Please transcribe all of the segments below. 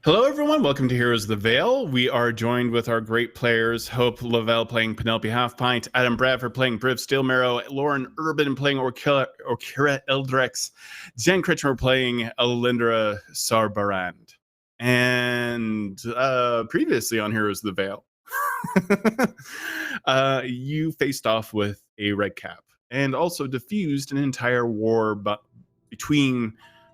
Hello, everyone. Welcome to Heroes of the Vale. We are joined with our great players, Hope LaVelle playing Penelope Halfpint, Adam Bradford playing Briv Steelmarrow, Lauren Urban playing Orkira Eldritch, Jen Kretchmer playing Alyndra Sarrbarand. And previously on Heroes of the Vale, you faced off with a red cap and also diffused an entire war between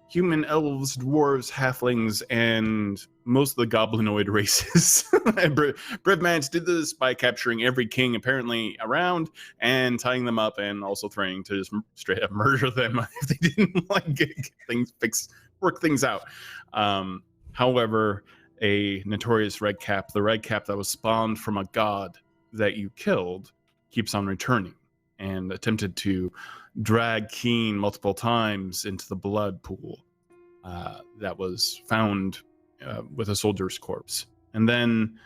human, elves, dwarves, halflings, and most of the goblinoid races. Briv managed did this by capturing every king apparently around and tying them up, and also threatening to just straight up murder them if they didn't work things out. However, a notorious red cap, the red cap that was spawned from a god that you killed, keeps on returning and attempted to drag Keen multiple times into the blood pool that was found with a soldier's corpse. And then,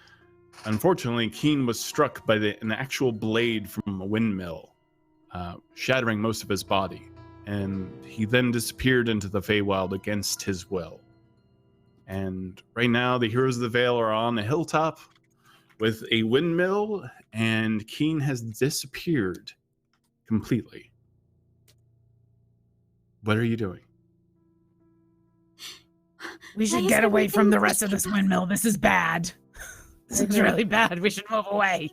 unfortunately, Keen was struck by an actual blade from a windmill, shattering most of his body. And he then disappeared into the Feywild against his will. And right now, the Heroes of the Vale are on a hilltop with a windmill, and Keen has disappeared completely. What are you doing? We should get away from the rest of this windmill. This is bad. This is really bad. We should move away.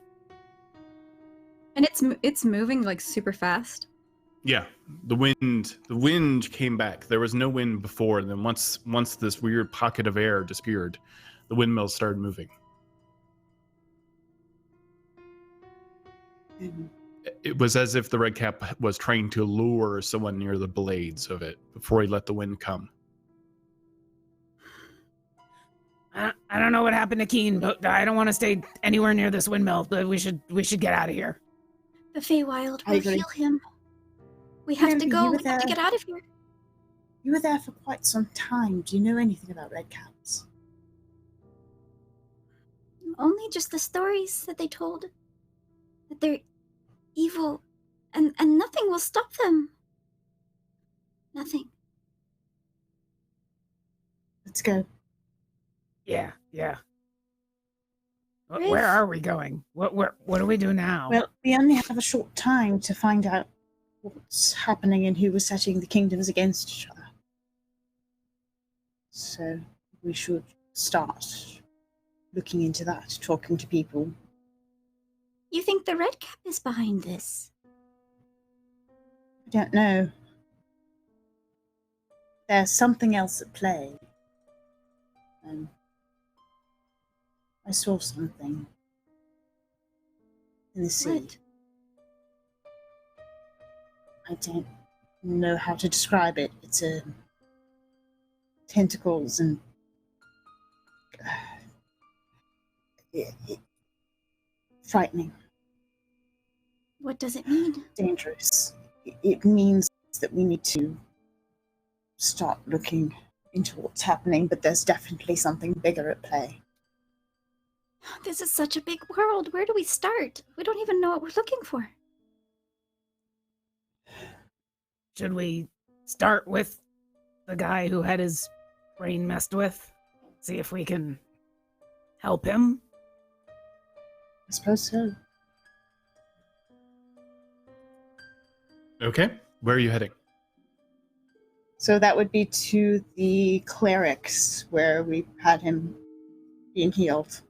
And it's moving like super fast. Yeah, the wind came back. There was no wind before, and then once this weird pocket of air disappeared, the windmill started moving. It was as if the red cap was trying to lure someone near the blades of it before he let the wind come. I don't know what happened to Keen, but I don't want to stay anywhere near this windmill. But we should get out of here. The Feywild will heal him. We have to go. We have to get out of here. You were there for quite some time. Do you know anything about red caps? Only just the stories that they told. That they're evil, and nothing will stop them. Nothing. Let's go. Yeah. Briv. Where are we going? What do we do now? Well, we only have a short time to find out what's happening and who was setting the kingdoms against each other. So we should start looking into that, talking to people. You think the red cap is behind this? I don't know. There's something else at play. I saw something in the sea. What? I don't know how to describe it. It's tentacles and frightening. What does it mean? Dangerous. It means that we need to start looking into what's happening, but there's definitely something bigger at play. This is such a big world. Where do we start? We don't even know what we're looking for. Should we start with the guy who had his brain messed with? See if we can help him? I suppose so. Okay, where are you heading? So that would be to the Clerics, where we had him being healed.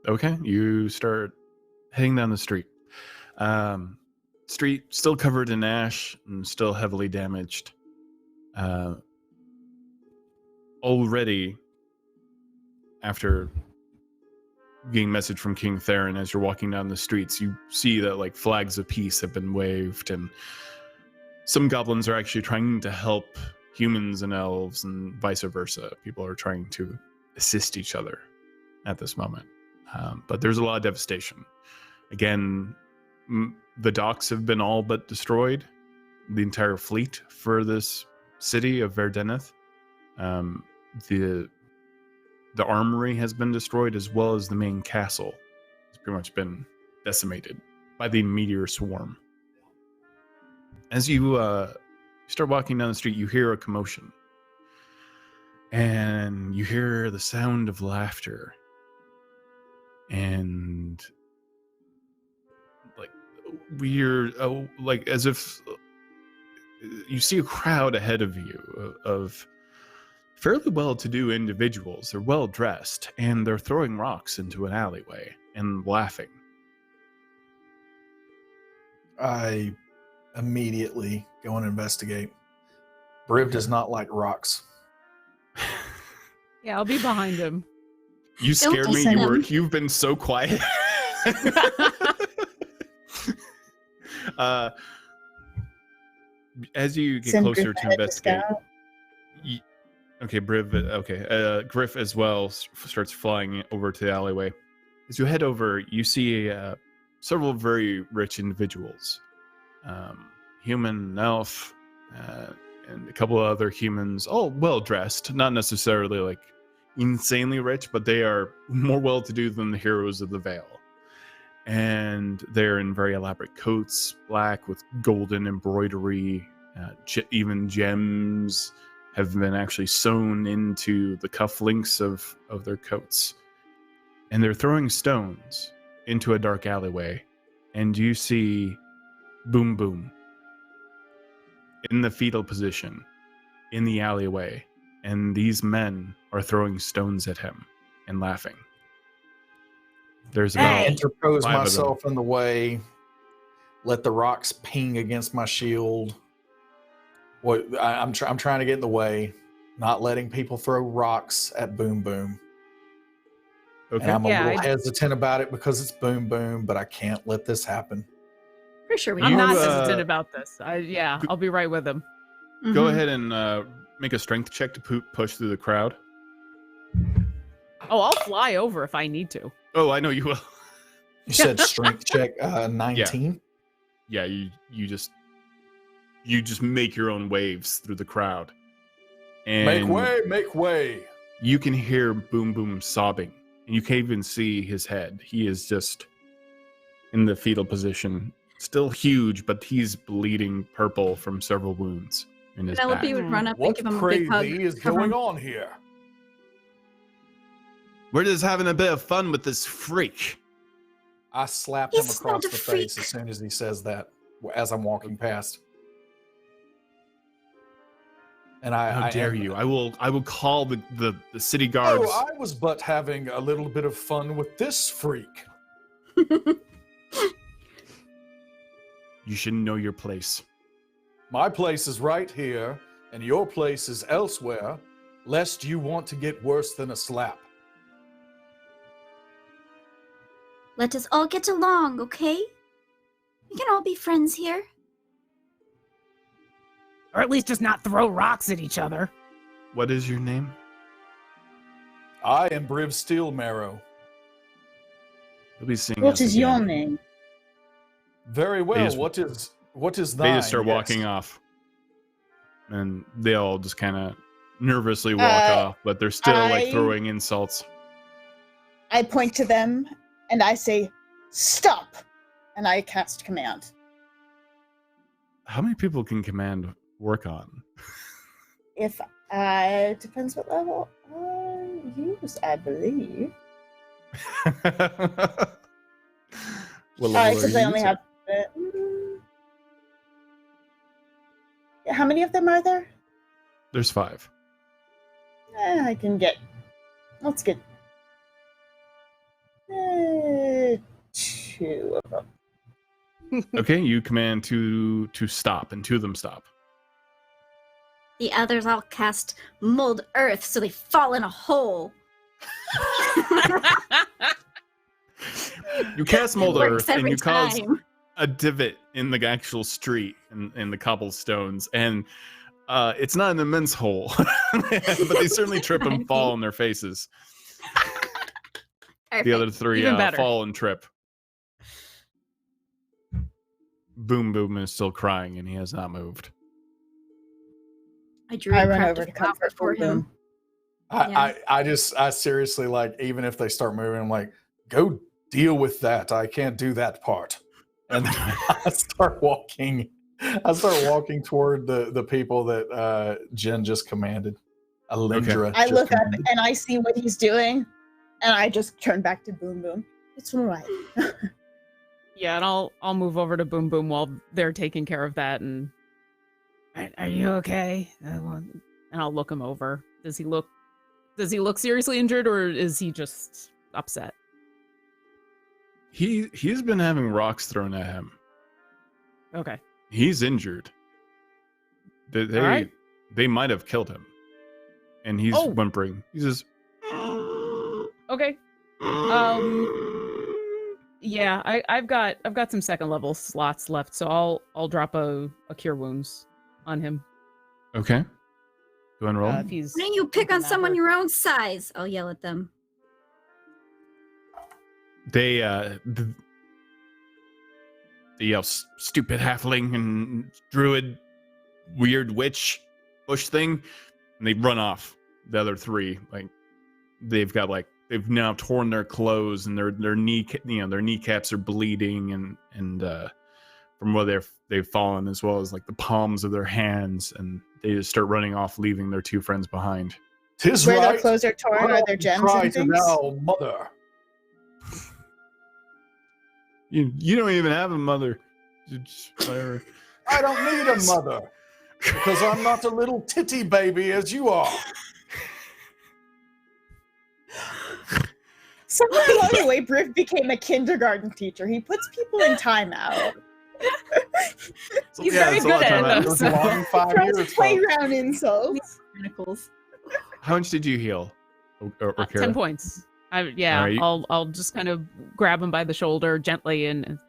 Okay, you start heading down the street. Street still covered in ash and still heavily damaged. Already, after getting a message from King Theron, as you're walking down the streets, you see that flags of peace have been waved, and some goblins are actually trying to help humans and elves, and vice versa. People are trying to assist each other at this moment. But there's a lot of devastation. Again, the docks have been all but destroyed. The entire fleet for this city of Verdeneth. The armory has been destroyed, as well as the main castle. It's pretty much been decimated by the meteor swarm. As you start walking down the street, you hear a commotion. and you hear the sound of laughter, and like weird, like as if you see a crowd ahead of you of fairly well-to-do individuals. They're well-dressed, and they're throwing rocks into an alleyway and laughing. I immediately go and investigate. Briv does not like rocks. Yeah, I'll be behind him. You scared me. listen to him. You've been so quiet. As you get Send closer Griff to ahead investigate, scout. okay, Briv. Okay, Griff as well starts flying over to the alleyway. As you head over, you see several very rich individuals, human, elf, and a couple of other humans, all well dressed. Not necessarily like insanely rich, but they are more well-to-do than the heroes of the Vale. And they're in very elaborate coats, black with golden embroidery. Even gems have been actually sewn into the cufflinks of their coats. And they're throwing stones into a dark alleyway. And you see Boom Boom in the fetal position in the alleyway. And these men are throwing stones at him and laughing. There's I about interpose 5 of them. myself in the way, let the rocks ping against my shield. I'm trying to get in the way, not letting people throw rocks at Boom Boom. Okay. And I'm a Yeah, little I- hesitant about it because it's Boom Boom, but I can't let this happen. Pretty sure we I'm You, not can. hesitant about this. I'll be right with him. Go Mhm. ahead and make a strength check to push through the crowd. Oh, I'll fly over if I need to. Oh, I know you will. You said strength check 19. Yeah, you just make your own waves through the crowd. And Make way. you can hear Boom Boom sobbing. And you can't even see his head. He is just in the fetal position. Still huge, but he's bleeding purple from several wounds in his Penelope back. would run up and What give him a big hug. crazy is cover going him. on here? We're just having a bit of fun with this freak. I slap He's him across not a the freak. face as soon as he says that, as I'm walking past. And How dare you? I will call the city Oh, guards. I was but having a little bit of fun with this freak. You should know your place. My place is right here, and your place is elsewhere, lest you want to get worse than a slap. Let us all get along, okay? We can all be friends here. Or at least just not throw rocks at each other. What is your name? I am Briv Steelmarrow. You'll be seeing What us is your again. name? Very well. just- What is They thine? just start Yes. walking off. And they all just kind of nervously walk off, but they're still like I- throwing insults. I point to them and I say, "Stop!" And I cast command. How many people can command work on? If I depends what level I use, I believe. What level Because are I you only using? have. How many of them are there? There's 5. I can get. Let's get. 2 of them. Okay, you command to stop, and 2 of them stop. The others all cast mold earth so they fall in a hole. You cast It mold works earth, and every you cause time. a divot in the actual street in the cobblestones, and it's not an immense hole, but they certainly trip and fall on their faces. The other 3 Even better. fall and trip. Boom Boom is still crying, and he has not moved. I drew I a run crafted over to flower comfort for Boom him. Boom. I seriously, like, even if they start moving, I'm like, go deal with that. I can't do that part. And then I start walking toward the people that Jen just commanded. Alyndra. I just look up commanded. and I see what he's doing, and I just turn back to Boom Boom. It's all right. Yeah, and I'll move over to Boom Boom while they're taking care of that. And are you okay? And I'll look him over. Does he look seriously injured, or is he just upset? He's been having rocks thrown at him. Okay. He's injured. They right. they might have killed him, and he's whimpering. He says, Okay. Yeah, I've got some second level slots left, so I'll drop a cure wounds on him. Okay. Go and roll. If he's Why don't you pick on that someone hurt. your own size? I'll yell at them. They yell, stupid halfling and druid, weird witch, bush thing, and they run off. The other three, they've now torn their clothes, and their kneecaps are bleeding, and from where they've fallen, as well as the palms of their hands, and they just start running off, leaving their two friends behind. 'Tis Where their right. clothes are torn, are there gems Cry and to things? thou, mother. You don't even have a mother. Whatever. I don't need a mother because I'm not a little titty baby as you are. Somewhere along the way, Briv became a kindergarten teacher. He puts people in timeout. He's very it's a good lot of at time it, out. It was a long 5 Throws years. folks. playground insults. Manacles. How much did you heal? Or 10 points. Yeah, Alright. I'll just kind of grab him by the shoulder gently and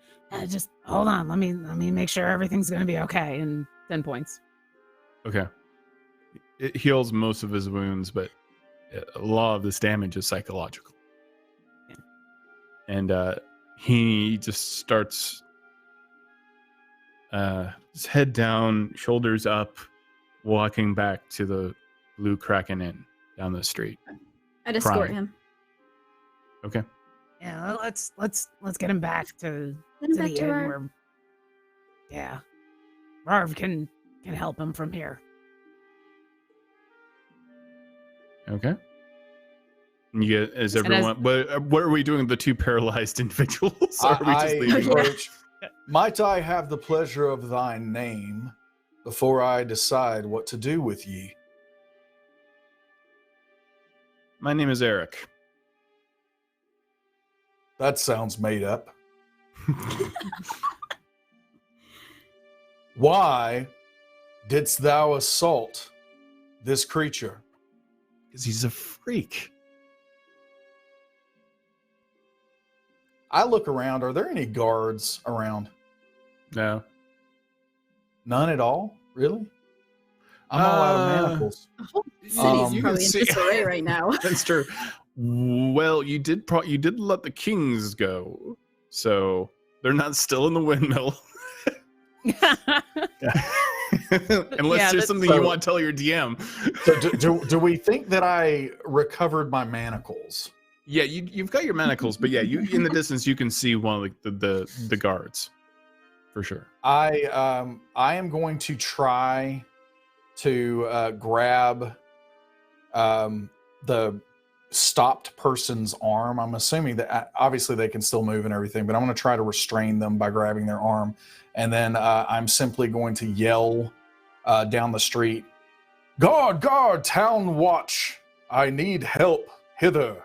just hold on. Let me make sure everything's gonna be okay. And 10 points. Okay. It heals most of his wounds, but a lot of this damage is psychological. Yeah. And he just starts his head down, shoulders up, walking back to the Blue Kraken Inn down the street. I'd escort Crying. him. Okay. Yeah, let's get him back to Get him the back to inn our... where Marv can help him from here. Okay. And you get, is And everyone, what are we doing with the two paralyzed individuals? Or are we just I leaving them? approach. Might I have the pleasure of thy name before I decide what to do with ye? My name is Eric. That sounds made up. Why didst thou assault this creature? Because he's a freak. I look around. Are there any guards around? No. None at all? Really? I'm all out of manacles. The whole city's You probably can in see- disarray right now. That's true. Well, you did let the kings go, so they're not still in the windmill. Unless Yeah, there's something so- you want to tell your DM. So do we think that I recovered my manacles? Yeah, you've got your manacles, but yeah, you in the distance you can see one of the guards, for sure. I am going to try to grab the stopped person's arm. I'm assuming that obviously they can still move and everything, but I'm going to try to restrain them by grabbing their arm, and then I'm simply going to yell down the street, "Guard, town watch! I need help hither.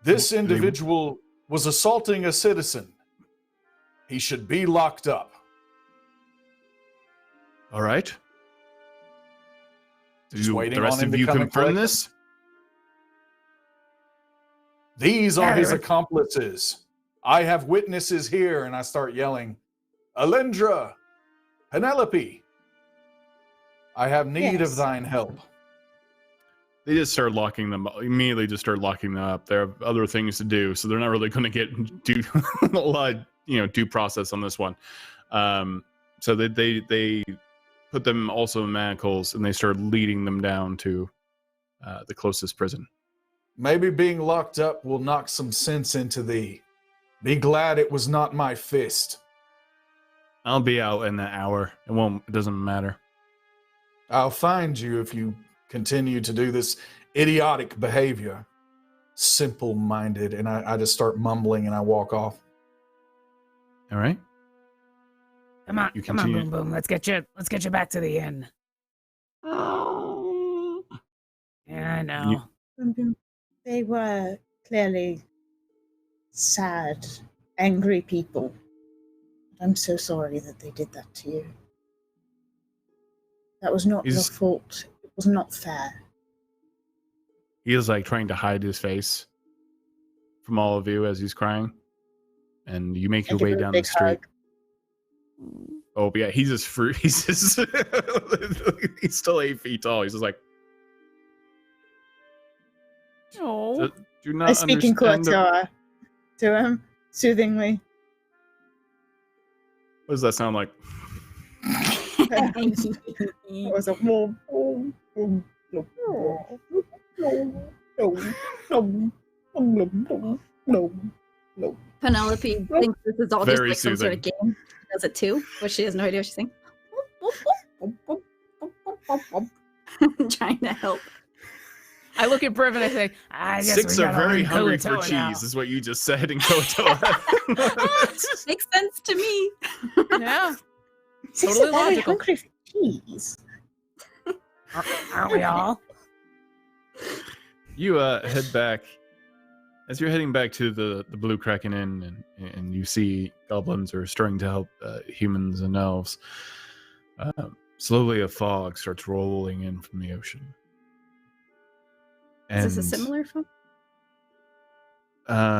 This individual was assaulting a citizen. He should be locked up." All right. Just Do waiting the rest on him of to you come and confirm collect this? These are his Eric. accomplices. I have witnesses here, and I start yelling, "Alyndra, Penelope, I have need Yes. of thine help." They just start locking them up. Immediately just start locking them up. They have other things to do, so they're not really going to get a lot of, due process on this one. So they put them also in manacles, and they start leading them down to the closest prison. Maybe being locked up will knock some sense into thee. Be glad it was not my fist. I'll be out in an hour. It doesn't matter. I'll find you if you continue to do this idiotic behavior. Simple-minded. And I just start mumbling and I walk off. All right. Come on, You come on, continue. Boom Boom. Let's get you back to the inn. Yeah, I know. They were clearly sad, angry people. I'm so sorry that they did that to you. That was not your fault. It was not fair. He is like trying to hide his face from all of you as he's crying. And you make your way down the street. Oh, yeah, he's just free. He's just he's still 8 feet tall. He's just like, Oh, do not I speak in understand Kuatoa to him, soothingly. What does that sound like? It was a Penelope thinks this is all Very just like some sort of game. She does it too, but she has no idea what she's saying. Trying to help. I look at Briv and I say, I guess 6 we are gotta very learn hungry for Kuatoa now. cheese, is what you just said in Kotoa. Makes sense to me. Yeah, Six Totally are very logical. hungry for cheese. aren't we all? You head back. As you're heading back to the Blue Kraken Inn, and you see goblins are starting to help humans and elves, slowly a fog starts rolling in from the ocean. Is this a similar phone?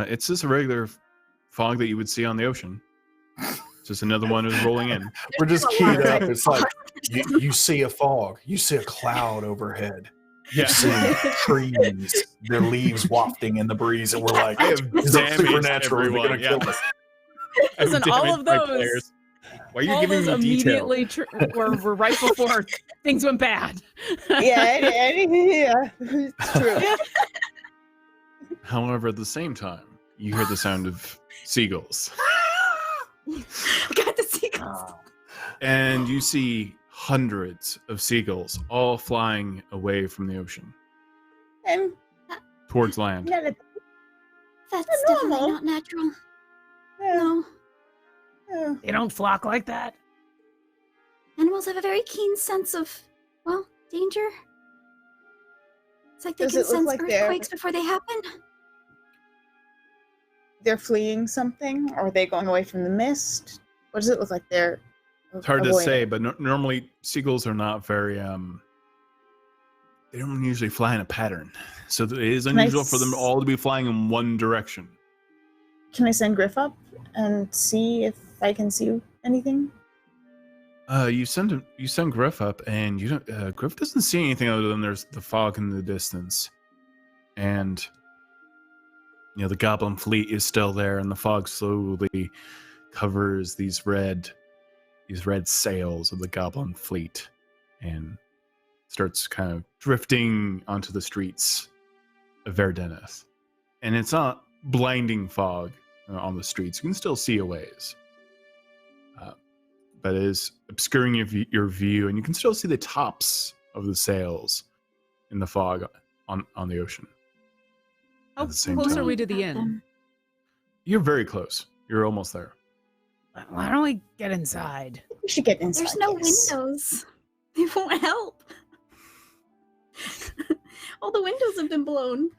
It's just a regular fog that you would see on the ocean. Just another one is rolling in. We're just keyed up. It's like you see a fog, you see a cloud overhead, you see trees, their leaves wafting in the breeze, and we're like, I have "This is a damaged supernatural. They're everyone. gonna kill us." I've Listen, all damaged of my those- players. Why are you All giving those me detail? immediately were right before things went bad. Yeah. It's true. However, at the same time, you hear the sound of seagulls. Got the sequels. And you see hundreds of seagulls all flying away from the ocean And towards land. That's They're definitely normal. not natural. no. They don't flock like that. Animals have a very keen sense of, well, danger. It's like they Does can it look sense like they're- earthquakes before they happen. They're fleeing something? Or are they going away from the mist? What does it look like they're It's hard to avoiding? say, but normally seagulls are not very they don't usually fly in a pattern. So it is Can I unusual for them s- all to be flying in one direction. Can I send Griff up and see if I can see anything? You send Griff up, and you don't. Griff doesn't see anything other than there's the fog in the distance, and the goblin fleet is still there, and the fog slowly covers these red sails of the goblin fleet, and starts kind of drifting onto the streets of Verdeneth. And it's not blinding fog on the streets; you can still see a ways. But it is obscuring your view, and you can still see the tops of the sails in the fog on the ocean. How At the same close time. are we to the inn? You're very close. You're almost there. Why don't we get inside? We should get inside. There's no yes. windows. They won't help. All the windows have been blown.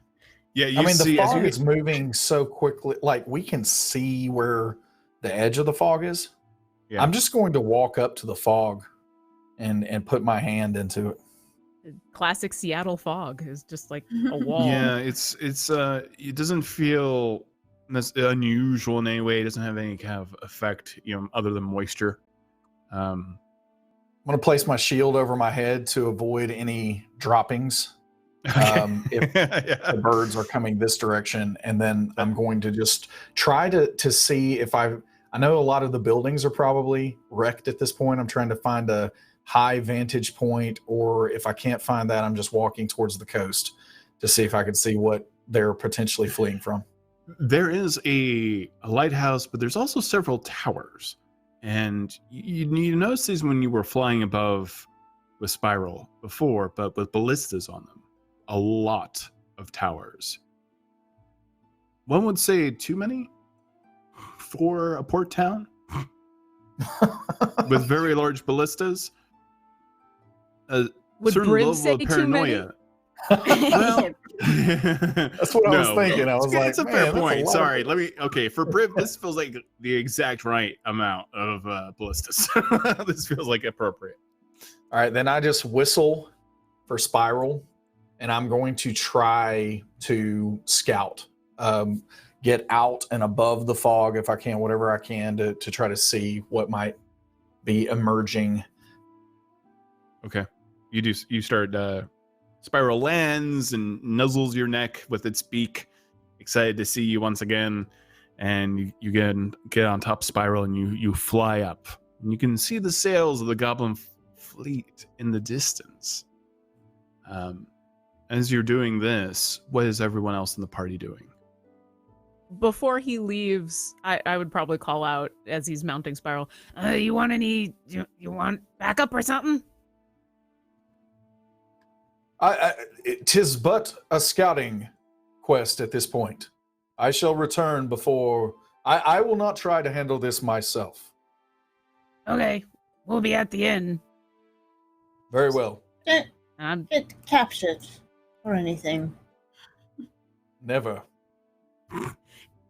Yeah, you I mean, the see as fog you is moving so quickly. Like, we can see where the edge of the fog is. Yeah. I'm just going to walk up to the fog and put my hand into it. The classic Seattle fog is just like a wall. Yeah, it doesn't feel unusual in any way. It doesn't have any kind of effect, other than moisture. I'm going to place my shield over my head to avoid any droppings if Yeah. the birds are coming this direction. And then I'm going to just try to see if I know a lot of the buildings are probably wrecked at this point. I'm trying to find a high vantage point, or if I can't find that, I'm just walking towards the coast to see if I can see what they're potentially fleeing from. There is a lighthouse, but there's also several towers. And you notice these when you were flying above with Spiral before, but with ballistas on them. A lot of towers. One would say too many for a port town with very large ballistas. Would Certain Briv level say of too many? paranoia. Well, That's what I was thinking. I was like, it's a man, fair that's a point. lot. Sorry, for Briv, this feels like the exact right amount of ballistas. This feels like appropriate. All right, then I just whistle for Spiral, and I'm going to try to scout, get out and above the fog if I can, whatever I can to try to see what might be emerging. Okay, you start. Spiral lands and nuzzles your neck with its beak, excited to see you once again. And you get on top Spiral, and you fly up. And you can see the sails of the goblin fleet in the distance. As you're doing this, what is everyone else in the party doing? Before he leaves, I would probably call out as he's mounting Spiral. You want any? You want backup or something? Tis but a scouting quest at this point. I shall return before. I will not try to handle this myself. Okay, we'll be at the inn. Very well. I'm Get captured or anything. Never.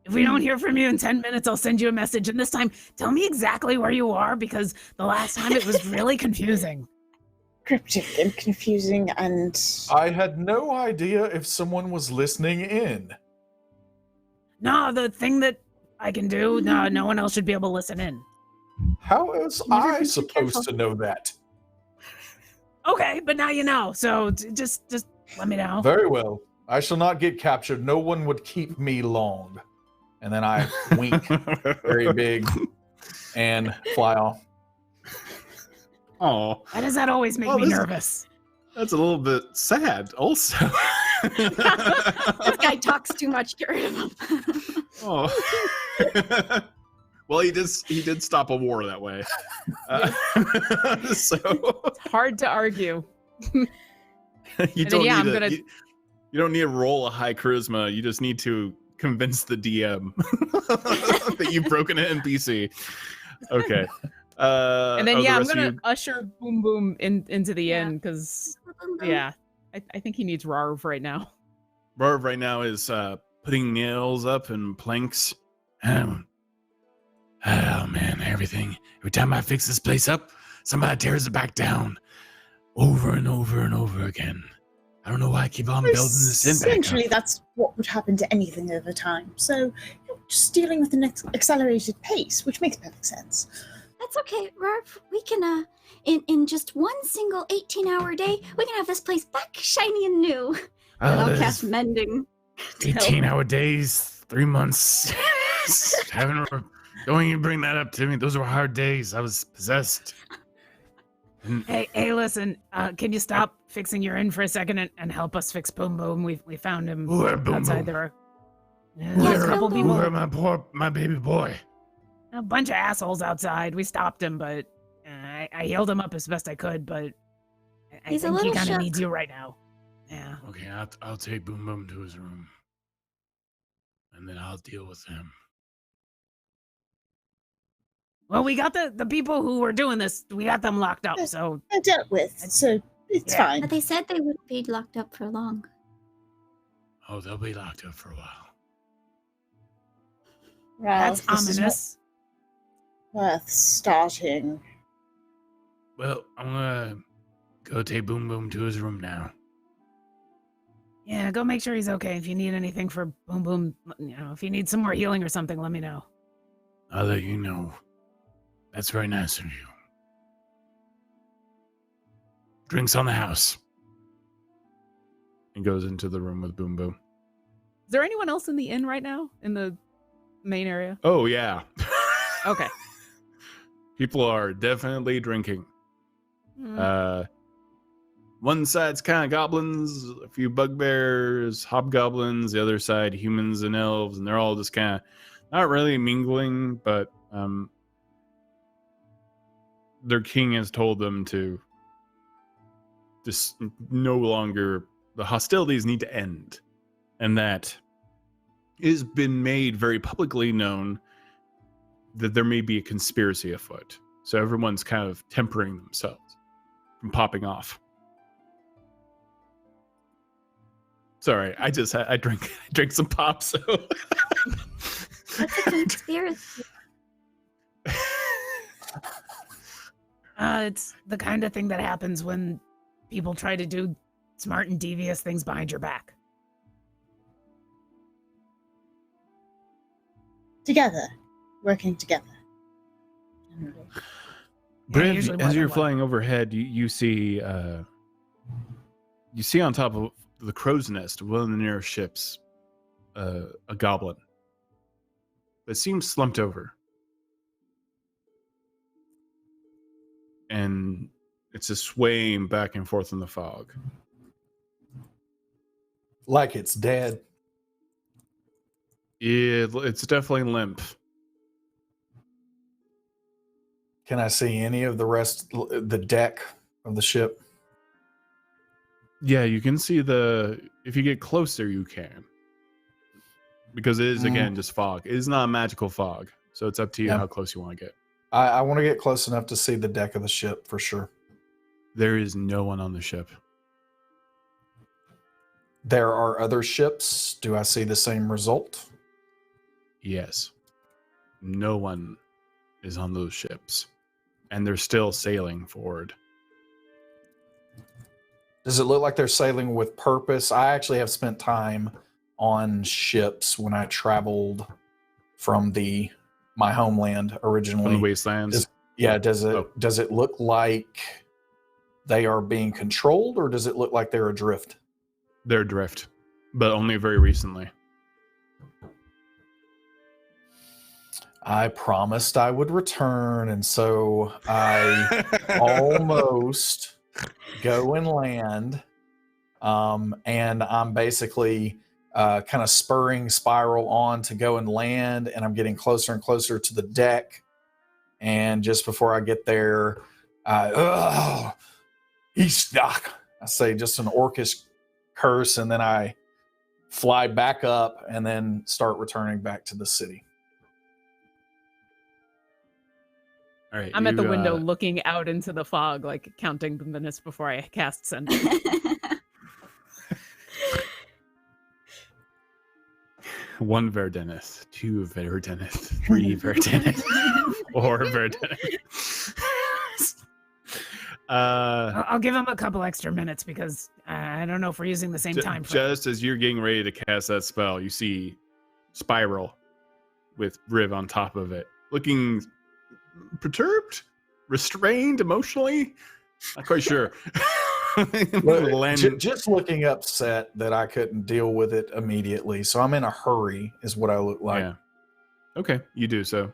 If we don't hear from you in 10 minutes, I'll send you a message. And this time, tell me exactly where you are, because the last time it was really confusing. Cryptic and confusing, and I had no idea if someone was listening in. No, the thing that I can do, no one else should be able to listen in. How is Never I been too supposed careful. to know that? Okay, but now you know. So just let me know. Very well. I shall not get captured. No one would keep me long. And then I wink very big and fly off. Oh, Why does that always make Oh, me this- nervous? that's a little bit sad. Also, This guy talks too much. Get rid of him. oh. Well, he did stop a war that way. So It's hard to argue. you then, don't yeah, need I'm gonna- you don't need to roll a high charisma. You just need to convince the DM that you've broken an NPC. Okay. And then are the I'm rest of gonna you- usher Boom Boom into the Yeah. inn because Boom, boom. yeah, I think he needs Rarv right now. Barb right now is putting nails up and planks. Oh man, every time I fix this place up, somebody tears it back down over and over and over again. I don't know why I keep on building this inn back essentially up. that's what would happen to anything over time. So you're just dealing with an accelerated pace, which makes perfect sense. That's okay, Rarf. We can, in just one single 18-hour day, we can have this place back shiny and new. And I'll cast Mending. 18-hour days, 3 months. Don't even bring that up to me. Those were hard days. I was possessed. And Hey, listen, can you stop fixing your inn for a second and help us fix Boom Boom? We found him Where Boom outside Boom? there. Yes, A couple Boom Boom. people, my baby boy? a bunch of assholes outside. We stopped him, but I healed him up as best I could. But I He's a think he little kind of shook. needs you right now. Yeah. Okay, I'll take Boom Boom to his room, and then I'll deal with him. Well, we got the people who were doing this. We got them locked up. Yes. So They're dealt with, so it's Yeah. fine. But they said they wouldn't be locked up for long. Oh, they'll be locked up for a while. that's Ralph, this is ominous. worth starting. Well, I'm gonna go take Boom Boom to his room now. Yeah, go make sure he's okay. If you need anything for Boom Boom, if you need some more healing or something, let me know. I'll let you know. That's very nice of you. Drinks on the house. And goes into the room with Boom Boom. Is there anyone else in the inn right now in the main area? Oh, yeah. Okay. People are definitely drinking. One side's kind of goblins, a few bugbears, hobgoblins. The other side, humans and elves, and they're all just kind of not really mingling, but their king has told them to this no longer, the hostilities need to end, and that it has been made very publicly known that there may be a conspiracy afoot. So everyone's kind of tempering themselves from popping off. Sorry, I drank some pop, so What's a conspiracy? It's the kind of thing that happens when people try to do smart and devious things behind your back. Together. Working together. Generally. Briv, usually more as than you're one. flying overhead, you see on top of the crow's nest, one of the nearest ships, a goblin that seems slumped over, and it's just swaying back and forth in the fog. Like it's dead. It's definitely limp. Can I see any of the rest, the deck of the ship? Yeah, you can see if you get closer, you can. Because it is, again, just fog. It is not a magical fog. So it's up to you how close you want to get. I want to get close enough to see the deck of the ship for sure. There is no one on the ship. There are other ships. Do I see the same result? Yes. No one is on those ships. And they're still sailing forward. Does it look like they're sailing with purpose? I actually have spent time on ships when I traveled from my homeland originally. On the wastelands. Does it look like they are being controlled, or does it look like they're adrift? They're adrift, but only very recently. I promised I would return, and so I almost go and land. And I'm basically kind of spurring Spiral on to go and land, and I'm getting closer and closer to the deck. And just before I get there, he's stuck. I say just an orcish curse, and then I fly back up and then start returning back to the city. All right, I'm at the window looking out into the fog, like counting the minutes before I cast send. One Verdenith, 2 Verdenith, 3 Verdenith, 4 Verdenith. I'll give him a couple extra minutes because I don't know if we're using the same time frame. Just as you're getting ready to cast that spell, you see Spiral with Briv on top of it, looking perturbed, restrained emotionally. Not quite sure. Just looking upset that I couldn't deal with it immediately. So I'm in a hurry is what I look like. Yeah. Okay, you do so.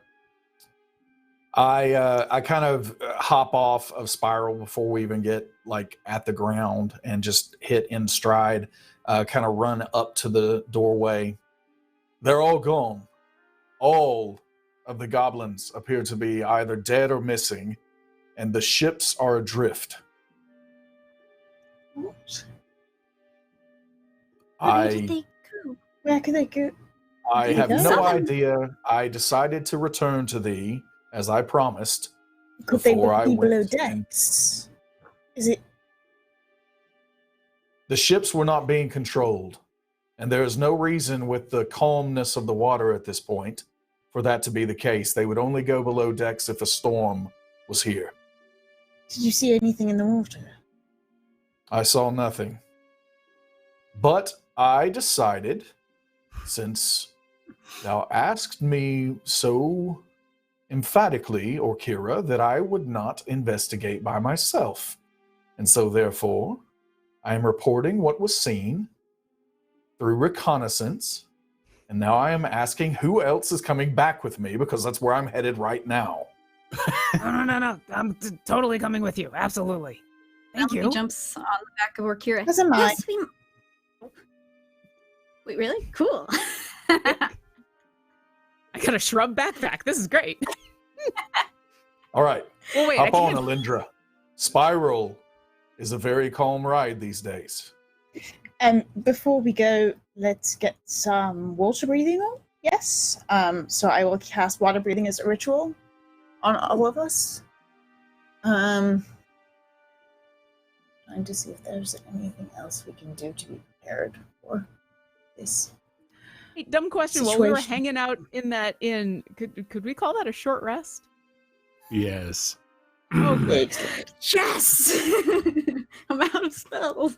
I kind of hop off of Spiral before we even get like at the ground and just hit in stride, kind of run up to the doorway. They're all gone. All of the goblins appear to be either dead or missing, and the ships are adrift. What? Where did they go? Where could they go? I have Yeah. no idea. I decided to return to thee, as I promised. Could they Before I be below went in. decks? Is it? The ships were not being controlled, and there is no reason with the calmness of the water at this point for that to be the case. They would only go below decks if a storm was here. Did you see anything in the water? I saw nothing. But I decided, since thou asked me so emphatically, Orkira, that I would not investigate by myself. And so, therefore, I am reporting what was seen through reconnaissance. And now I am asking who else is coming back with me, because that's where I'm headed right now. No. I'm totally coming with you. Absolutely. Thank Penelope you. jumps on the back of Orkira. Doesn't mind. Yes, Wait, really? Cool. I got a shrub backpack. This is great. All right. Well, wait, Hop I on, can't. Alyndra. Spiral is a very calm ride these days. Before we go, let's get some water breathing on. Yes. So I will cast water breathing as a ritual on all of us. Trying to see if there's anything else we can do to be prepared for this. Hey, dumb question. While we were Situation. hanging out in that inn, could we call that a short rest? Yes. Oh, good. Yes! I'm out of spells.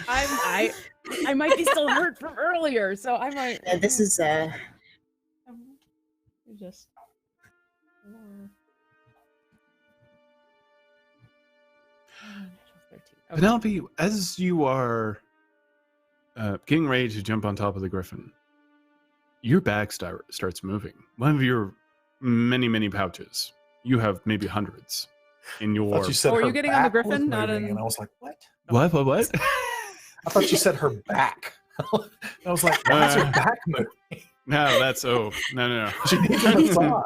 I might be still hurt from earlier, so I might. Yeah, this is just. Okay. Penelope, as you are getting ready to jump on top of the griffin, your bag starts moving. One of your many, many pouches. You have maybe hundreds in your. I thought you said Oh, are her you getting on the back was griffin? Not moving, in- and I was like, what? What? I thought you said her back. I was like, why is her back moving? No, that's no. She needs a massage.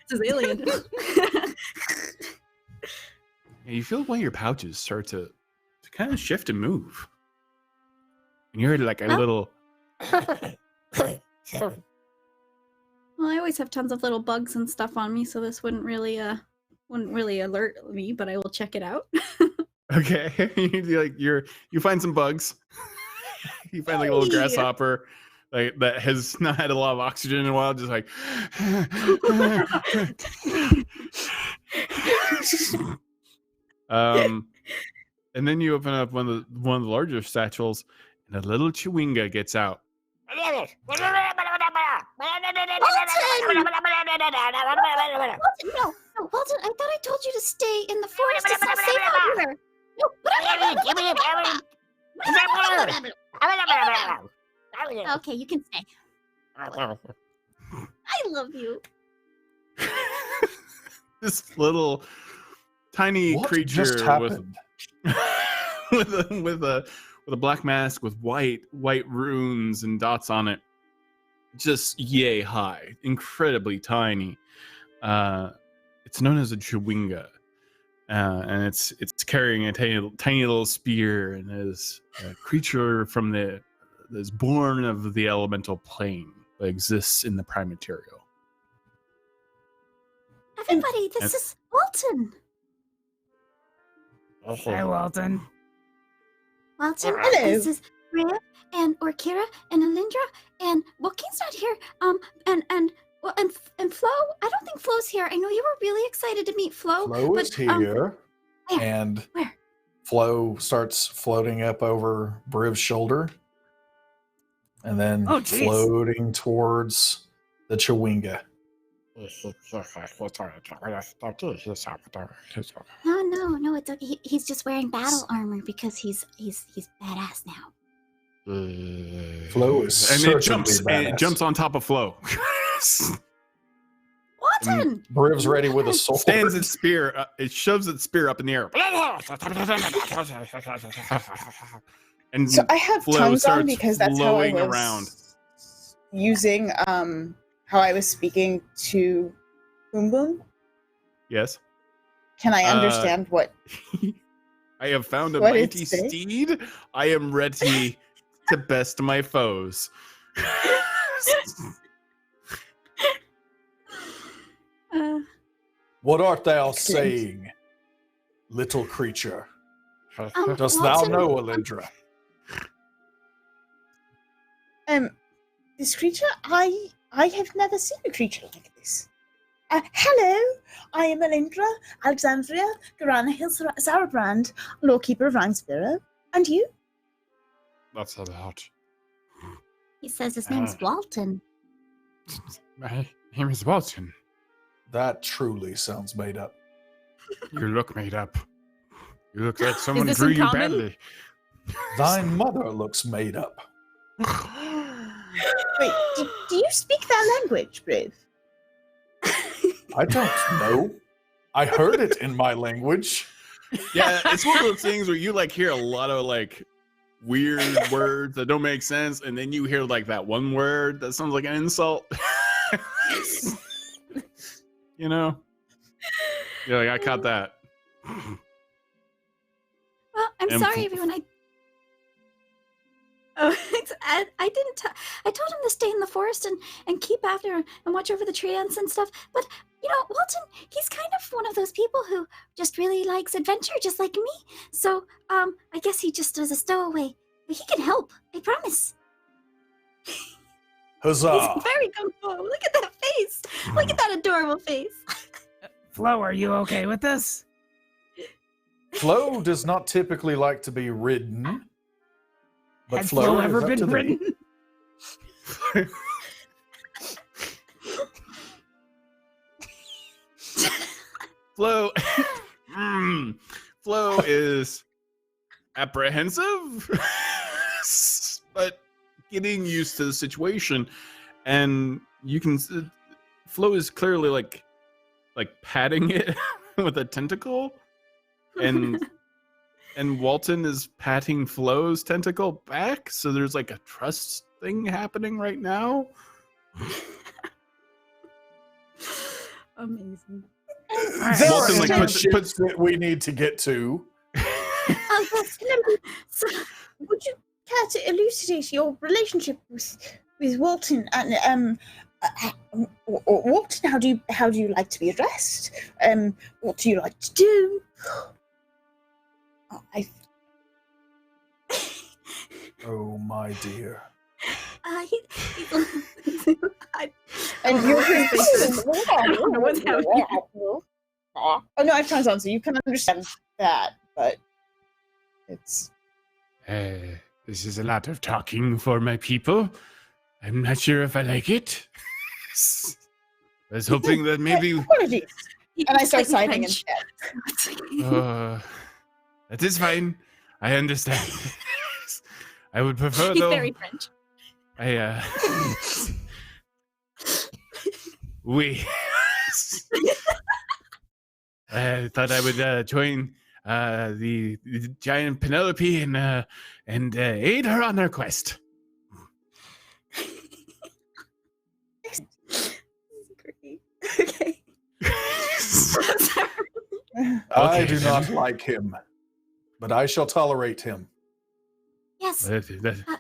This is alien. Yeah, you feel one of your pouches start to kind of shift and move, and you're like a Huh? little. Well, I always have tons of little bugs and stuff on me, so this wouldn't really alert me, but I will check it out. Okay, you find some bugs. You find like a little Hey! grasshopper, like that has not had a lot of oxygen in a while, just like. And then you open up one of the larger satchels, and a little chewinga gets out. Walton, no, Walton, I thought I told you to stay in the forest. It's not safe out here. No. Okay, you can stay. I love you. This little tiny What creature just happened? with a black mask with white runes and dots on it, just yay high, incredibly tiny. It's known as a chewinga, and it's carrying a tiny little spear, and is a creature from that's born of the elemental plane that exists in the prime material. Everybody, this is Walton. Hi, Walton. Walton, Hello. this is Briv and Orkira and Alyndra and King's not here. And Flo. I don't think Flo's here. I know you were really excited to meet Flo. Flo but, is here, where? and Where? Flo starts floating up over Briv's shoulder, and then Oh, jeez. floating towards the chewinga. No. It's okay. He's just wearing battle armor because he's badass now. Flo is And it certainly badass. jumps on top of Flo. Walton. Briv's ready with a sword. Stands its spear. It shoves its spear up in the air. And So I have Flo tongues on starts because that's how I flowing was around. using how I was speaking to Boom Boom. Yes. Can I understand what? I have found a What did mighty it say? steed. I am ready to best my foes. What art thou Excellent. saying, little creature? Dost thou Walton, know, Alyndra? This creature, I have never seen a creature like this. Hello, I am Alyndra, Alexandria, Garanahil, Sarrbarand, Lorekeeper of Rime, Spiro. And you? That's about. He says his name's Walton. My name is Walton. That truly sounds made up. You look made up. You look like someone this drew in you common? badly. Thy mother looks made up. Wait, do you speak their language, Briv? I don't know. I heard it in my language. Yeah, it's one of those things where you like hear a lot of like weird words that don't make sense, and then you hear like that one word that sounds like an insult. You know? Yeah, like I caught that. I'm And sorry, everyone. I didn't. I told him to stay in the forest and keep after and watch over the tree ants and stuff. But Walton, he's kind of one of those people who just really likes adventure, just like me. So I guess he just does a stowaway. But he can help. I promise. Huzzah! He's very gung ho. Look at that face. Look at that adorable face. Flo, are you okay with this? Flo does not typically like to be ridden. But Has Flo Flo is ever up to been the- ridden? Flo, Flo is apprehensive, but getting used to the situation, and you can. Flo is clearly like patting it with a tentacle, and Walton is patting Flo's tentacle back. So there's like a trust thing happening right now. Amazing. There Walton, are like, some puts- that we need to get to. Yes, so, Would you care to elucidate your relationship with Walton and Walton? How do you like to be addressed? What do you like to do? Oh my dear. And you're I don't know what's happening. Oh no, I've tried to answer. You can understand that, but it's This is a lot of talking for my people. I'm not sure if I like it. I was hoping that maybe apologies. And I start Slightly signing French. instead. that is fine. I understand. I would prefer He's though. very French. We. I thought I would join the giant Penelope and aid her on her quest. Great. Okay. I'm sorry. I Okay, do then. not like him, but I shall tolerate him. Yes, That-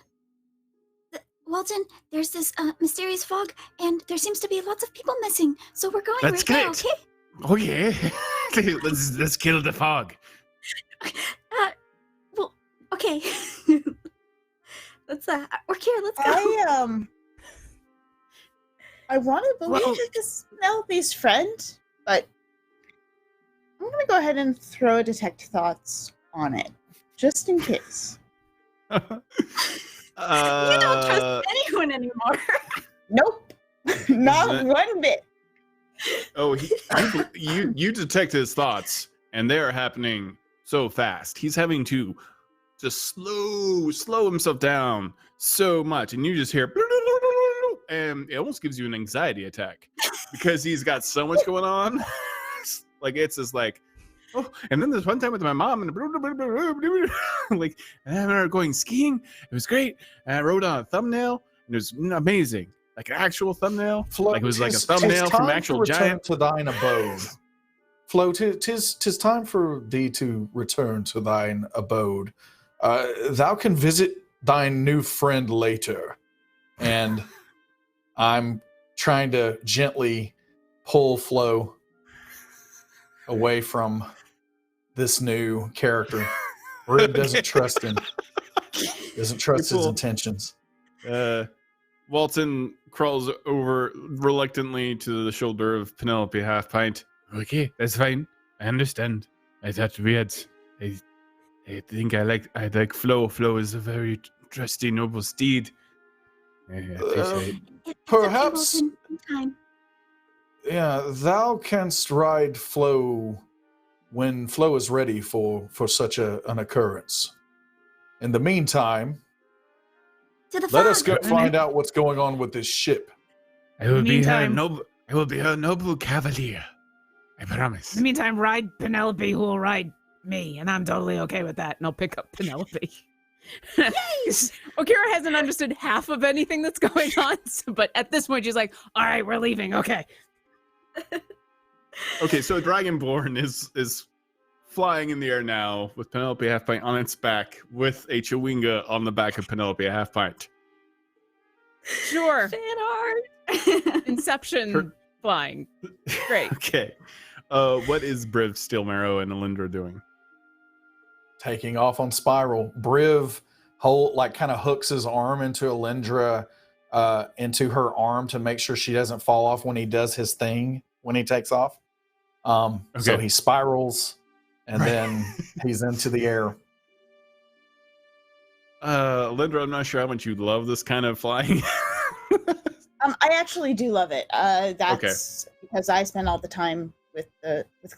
Walton, there's this mysterious fog, and there seems to be lots of people missing. So we're going That's right now, great. okay? Oh yeah. let's kill the fog. Well, okay. Let's Orkira, let's go. I want to believe Well- that this is Penelope's friend, but I'm gonna go ahead and throw a detect thoughts on it, just in case. You don't trust anyone anymore. Nope, not that- one bit. Oh, you detect his thoughts, and they are happening so fast. He's having to just slow himself down so much, and you just hear, and it almost gives you an anxiety attack because he's got so much going on. Like it's just like, oh, and then there's one time with my mom, and like, and I remember going skiing. It was great, and I wrote on a thumbnail, and it was amazing. Like an actual thumbnail, Flo, like it was like a 'tis thumbnail from time actual to return giant. to thine abode. Flo, 'tis time for thee to return to thine abode. Thou can visit thine new friend later. And I'm trying to gently pull Flo away from this new character. Briv doesn't trust him. Doesn't trust his Cool. intentions. Walton crawls over reluctantly to the shoulder of Penelope Half Pint. Okay, that's fine. I understand. I thought we had. I think I like Flo. Flo is a very trusty, noble steed. I appreciate it. It's Perhaps- okay, Walton. Time. Yeah, thou canst ride Flo when Flo is ready for such an occurrence. In the meantime, To the let fog. us go find out what's going on with this ship. I will be her Meantime- noble. I will be her noble cavalier. I promise. In the meantime, ride Penelope, who will ride me, and I'm totally okay with that. And I'll pick up Penelope. Orkira hasn't understood half of anything that's going on, but at this point, she's like, "All right, we're leaving." Okay. Okay, so Dragonborn is flying in the air now with Penelope Half Pint on its back with a Chewinga on the back of Penelope Half Pint. Sure. Fan art. Inception flying. Great. Okay. What is Briv, Steelmarrow, and Alyndra doing? Taking off on Spiral. Briv kind of hooks his arm into Alyndra, into her arm to make sure she doesn't fall off when he does his thing when he takes off. So he spirals, and then he's into the air. Alyndra, I'm not sure how much you love this kind of flying. I actually do love it. That's because I spend all the time with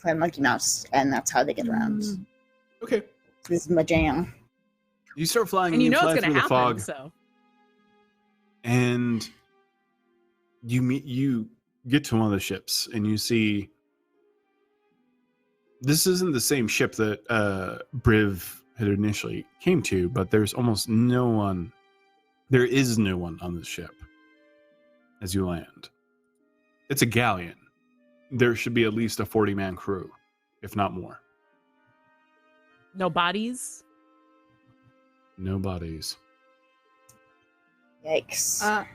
Clan Monkeymouse, and that's how they get around. Okay. This is my jam. You start flying, And you know fly it's going through to the happen, fog, so. and you get to one of the ships, and you see this isn't the same ship that Briv had initially came to, but there's almost no one. There is no one on this ship as you land. It's a galleon. There should be at least a 40-man crew, if not more. No bodies? No bodies. Yikes.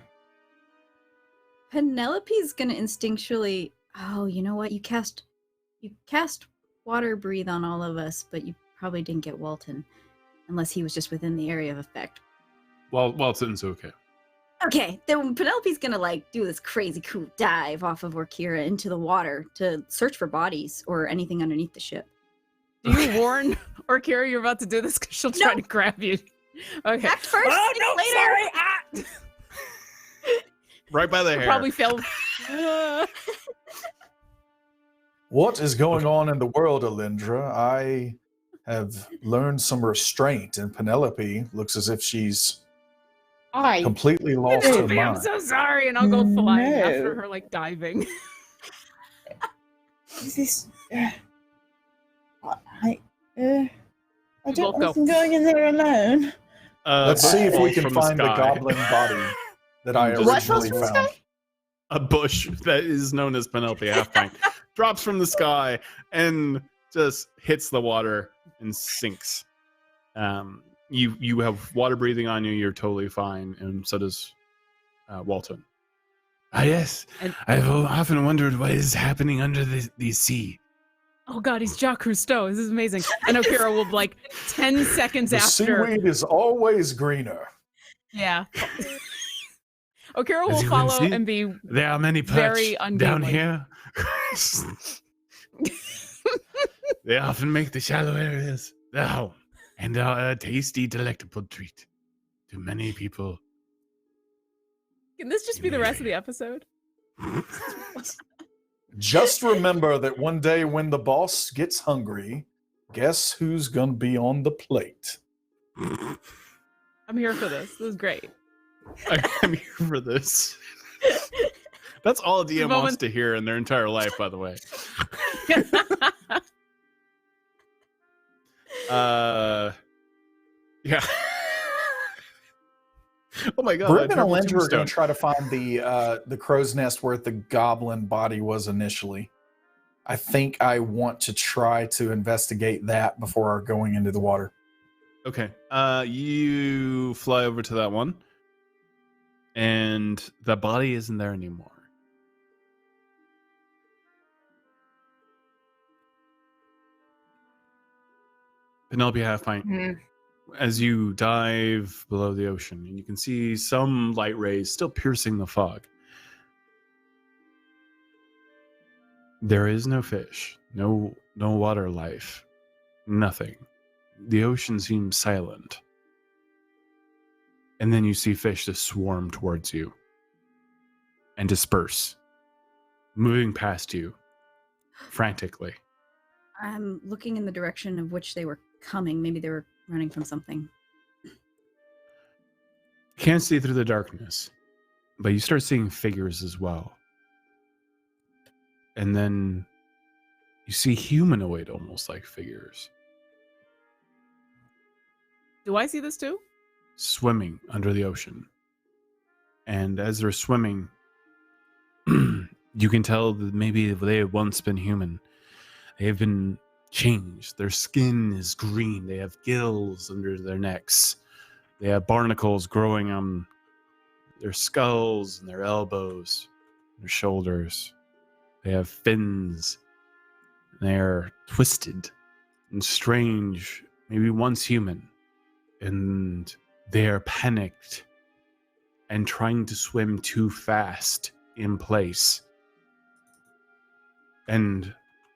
Penelope's gonna instinctually. Oh, you know what? You cast water breathe on all of us, but you probably didn't get Walton, unless he was just within the area of effect. Well, it's okay. Okay, then Penelope's gonna do this crazy cool dive off of Orkira into the water to search for bodies or anything underneath the ship. Do you warn Orkira you're about to do this because she'll try to grab you? Okay. Act first, Oh, speak no, later. sorry. Right by the hair. Probably failed. What is going on in the world, Alyndra? I have learned some restraint, and Penelope looks as if she's completely lost her Penelope, I'm mind. so sorry, and I'll go flying No. after her, diving. Is this? I don't We'll want go. them going in there alone. Let's see if we can From the find the sky. goblin body that I Just What falls originally from the found. sky? A bush that is known as Penelope Half-Pint drops from the sky and just hits the water and sinks. You have water breathing on you. You're totally fine, and so does Walton. Ah, yes. And- I've often wondered what is happening under the sea. Oh god, he's Jacques Cousteau. This is amazing. And Orkira will 10 seconds The after. seaweed is always greener. Yeah. Orkira As will you can follow see, and be There are many very perch down ungainly. here. They often make the shallow areas their home and are a tasty, delectable treat to many people. Can this just be the rest of the episode? Just remember that one day when the boss gets hungry, guess who's going to be on the plate? I'm here for this. This is great. I'm here for this. That's all a DM wants to hear in their entire life, by the way. Yeah. Oh my god. Briv and terrible Alyndra are tombstone. going to try to find the crow's nest where the goblin body was initially. I think I want to try to investigate that before going into the water. Okay. You fly over to that one, and the body isn't there anymore. Penelope Half-Pint, as you dive below the ocean, and you can see some light rays still piercing the fog. There is no fish, no water life, nothing. The ocean seems silent. And then you see fish just swarm towards you and disperse, moving past you frantically. I'm looking in the direction of which they were coming. Maybe they were running from something. You can't see through the darkness, but you start seeing figures as well. And then you see humanoid, almost like figures, Do I see this too? swimming under the ocean. And as they're swimming, you can tell that maybe they have once been human. They have been change. Their skin is green. They have gills under their necks. They have barnacles growing on their skulls and their elbows, their shoulders. They have fins. They're twisted and strange, maybe once human. And they're panicked and trying to swim too fast in place and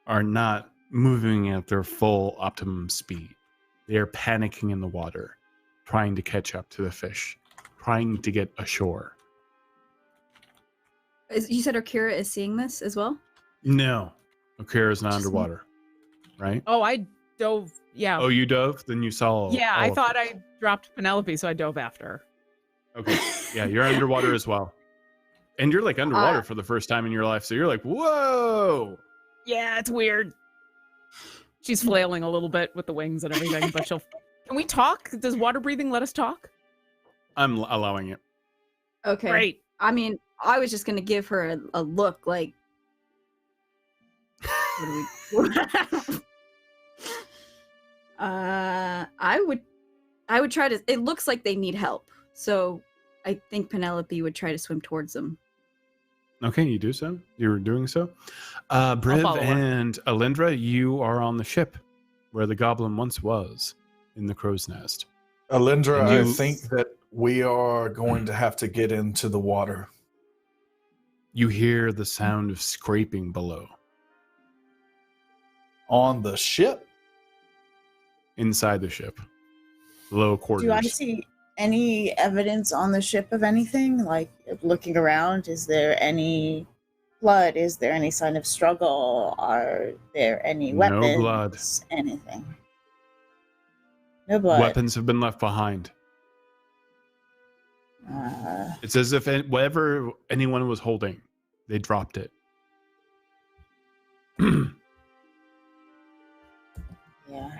are not moving at their full optimum speed. They are panicking in the water, trying to catch up to the fish, trying to get ashore. You said Orkira is seeing this as well? No, Orkira is not underwater, right? Oh, I dove. Yeah. Oh, you dove? Then you saw. Yeah, all I of thought this. I dropped Penelope, so I dove after her. Okay. Yeah, you're underwater as well. And you're like underwater for the first time in your life, so you're like, whoa! Yeah, it's weird. She's flailing a little bit with the wings and everything, but she'll... Can we talk? Does water breathing let us talk? I'm allowing it. Okay. Great. I mean, I was just gonna give her a look like. What do we... I would try to. It looks like they need help, so I think Penelope would try to swim towards them. Okay, you do so. You're doing so. Briv follow her. and Alyndra, you are on the ship where the goblin once was in the crow's nest. Alyndra, And I you- think that we are going to have to get into the water. You hear the sound of scraping below. On the ship? Inside the ship. Low quarters. Do I see any evidence on the ship of anything? Like, looking around, is there any blood? Is there any sign of struggle? Are there any No weapons? blood. Anything? No blood. Weapons have been left behind. It's as if whatever anyone was holding, they dropped it. Yeah.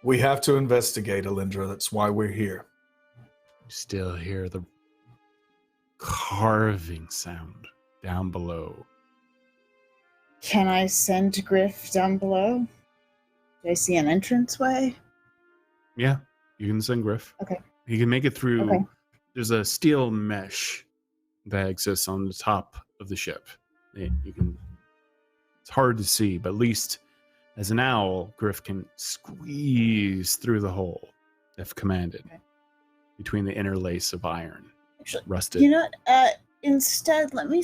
We have to investigate, Alyndra. That's why we're here. You still hear the carving sound down below. Can I send Griff down below? Do I see an entranceway? Yeah, you can send Griff. Okay. He can make it through. Okay. There's a steel mesh that exists on the top of the ship. You can. It's hard to see, but at least as an owl, Griff can squeeze through the hole if commanded, Okay. between the interlace of iron, Actually, rusted. you know what? Instead, let me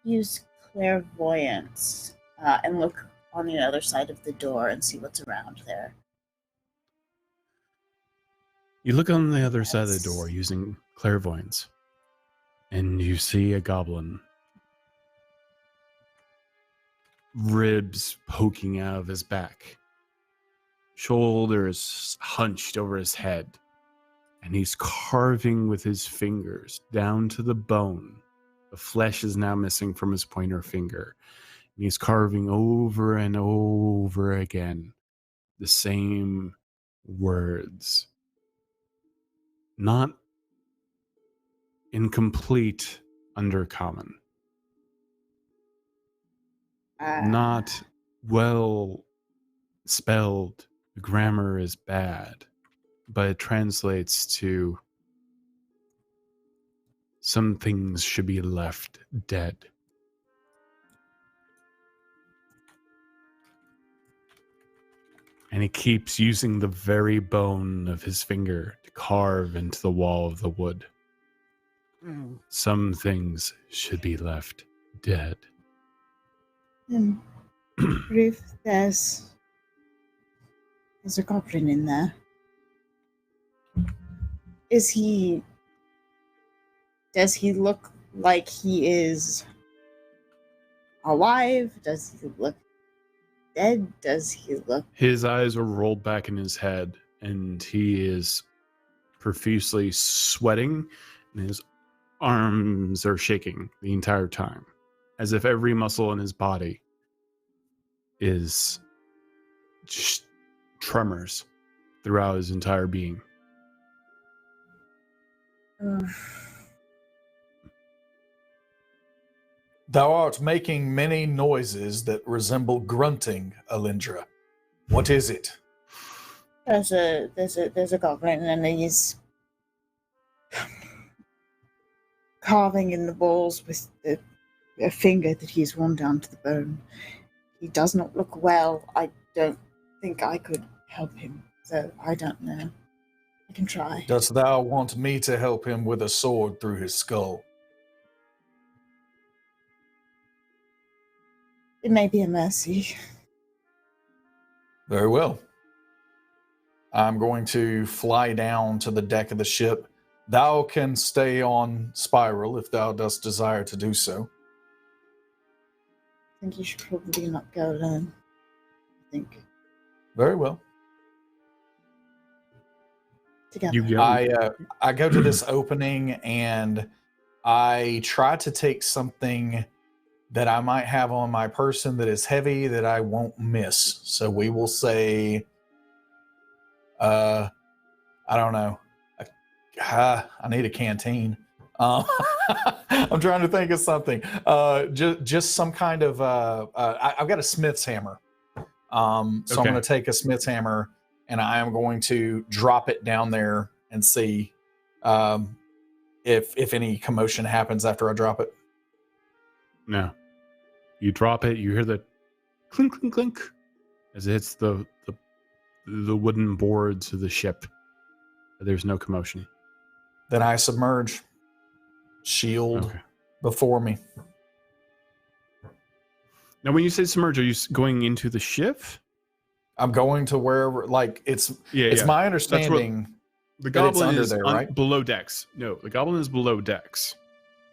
use clairvoyance and look on the other side of the door and see what's around there. You look on the other side of the Yes. door using clairvoyance, and you see a goblin. Ribs poking out of his back, shoulders hunched over his head, and he's carving with his fingers down to the bone. The flesh is now missing from his pointer finger, and he's carving over and over again the same words. Not in complete undercommon. Not well spelled. The grammar is bad, but it translates to some things should be left dead. And he keeps using the very bone of his finger to carve into the wall of the wood. Some things should be left dead. Brief, there's a goblin in there. Does he look like he is alive? Does he look dead? Does he look... His eyes are rolled back in his head, and he is profusely sweating, and his arms are shaking the entire time, as if every muscle in his body is just tremors throughout his entire being. Thou art making many noises that resemble grunting, Alyndra. What is it? There's a goblin and he's carving in the walls with a finger that he's worn down to the bone. He does not look well. I don't think I could help him, so I don't know. I can try. Dost thou want me to help him with a sword through his skull? It may be a mercy. Very well. I'm going to fly down to the deck of the ship. Thou can stay on Spiral if thou dost desire to do so. I think you should probably not go alone. I think. Very well. Together. You go. I go to this opening and I try to take something that I might have on my person that is heavy that I won't miss. So we will say, I don't know. I need a canteen. I'm trying to think of something. Just some kind of. I've got a smith's hammer. So I'm going to take a smith's hammer and I am going to drop it down there and see if any commotion happens after I drop it. No. You drop it, you hear the clink, clink, clink as it hits the wooden boards of the ship. There's no commotion. Then I submerge. Shield before me. Now, when you say submerge, are you going into the ship? I'm going to wherever, like, it's Yeah. my understanding The that it's goblin under is there, right? below decks. No, the goblin is below decks.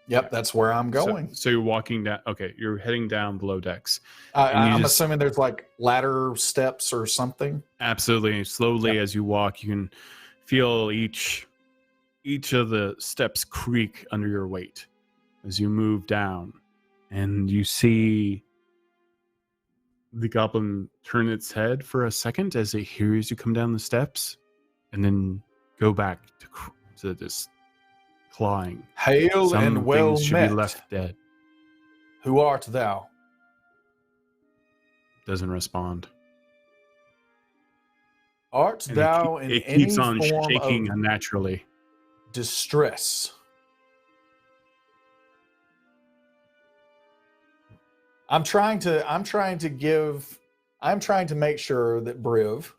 Yep, that's where I'm going. So you're walking down. Okay, you're heading down below decks. I'm assuming there's like ladder steps or something. Absolutely. Slowly as you walk, you can feel each of the steps creak under your weight as you move down. And you see the goblin turn its head for a second as it hears you come down the steps and then go back to this clawing. Hail Some and well things should met. be left dead. Who art thou? Doesn't respond. Art And thou it in keeps any on form shaking of unnaturally. distress? I'm trying to make sure that Briv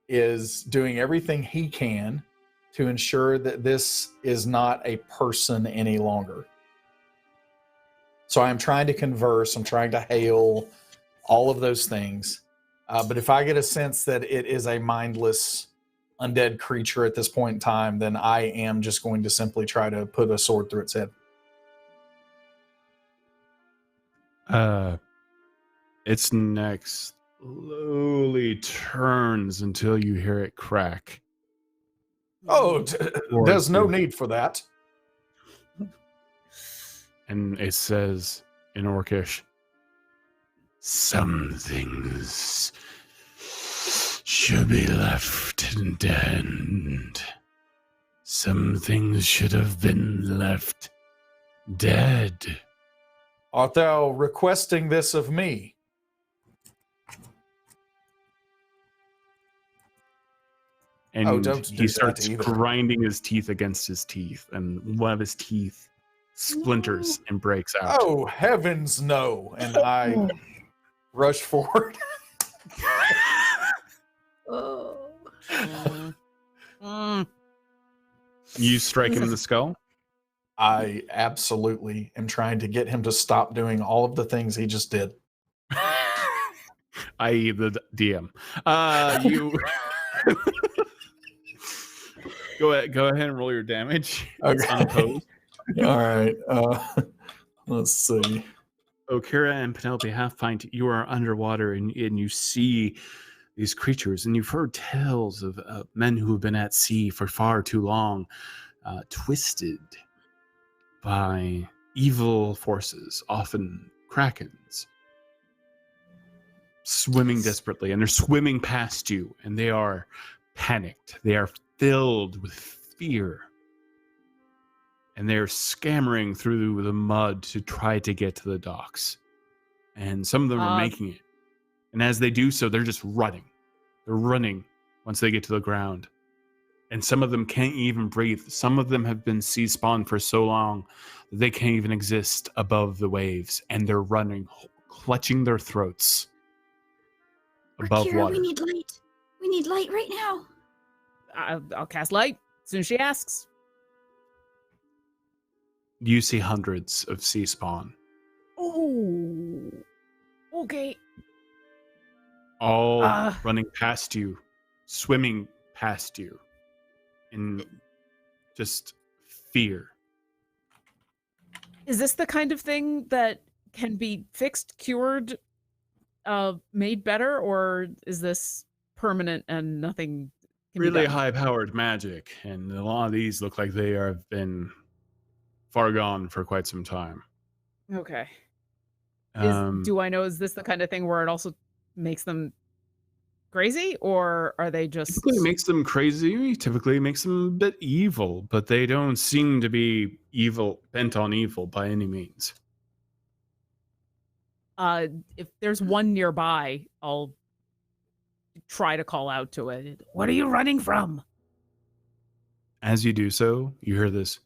is doing everything he can to ensure that this is not a person any longer. So I'm trying to converse, I'm trying to hail, all of those things. But if I get a sense that it is a mindless undead creature at this point in time, then I am just going to simply try to put a sword through its head. Its neck slowly turns until you hear it crack. Oh, there's no need for that. And it says in Orcish, some things should be left dead. Some things should have been left dead. Art thou requesting this of me? And don't do he starts that either. grinding his teeth against his teeth, and one of his teeth splinters and breaks out. Oh, heavens no. And I rush forward. Oh. You strike him in the skull? I absolutely am trying to get him to stop doing all of the things he just did. I.e. the DM. You go ahead and roll your damage. It's Okay. unopposed. All right. Let's see. Orkira and Penelope Half-Pint, you are underwater and you see these creatures, and you've heard tales of men who have been at sea for far too long, twisted by evil forces, often krakens, swimming desperately, and they're swimming past you, and they are panicked. They are filled with fear. and they're scampering through the mud to try to get to the docks. And some of them are making it. And as they do so, they're just running. They're running once they get to the ground. And some of them can't even breathe. Some of them have been sea spawned for so long that they can't even exist above the waves. And they're running, clutching their throats above Orkira, water. we need light. We need light right now. I'll cast light as soon as she asks. You see hundreds of sea spawn. Oh, okay. All running past you, swimming past you in just fear. Is this the kind of thing that can be fixed, cured, made better, or is this permanent and nothing can be Really done? high-powered magic, and a lot of these look like they have been far gone for quite some time. Okay. Um, Do I know, is this the kind of thing where it also makes them crazy, or are they just... Typically makes them crazy, typically makes them a bit evil, but they don't seem to be evil, bent on evil by any means. If there's one nearby, I'll try to call out to it. What are you running from? As you do so, you hear this.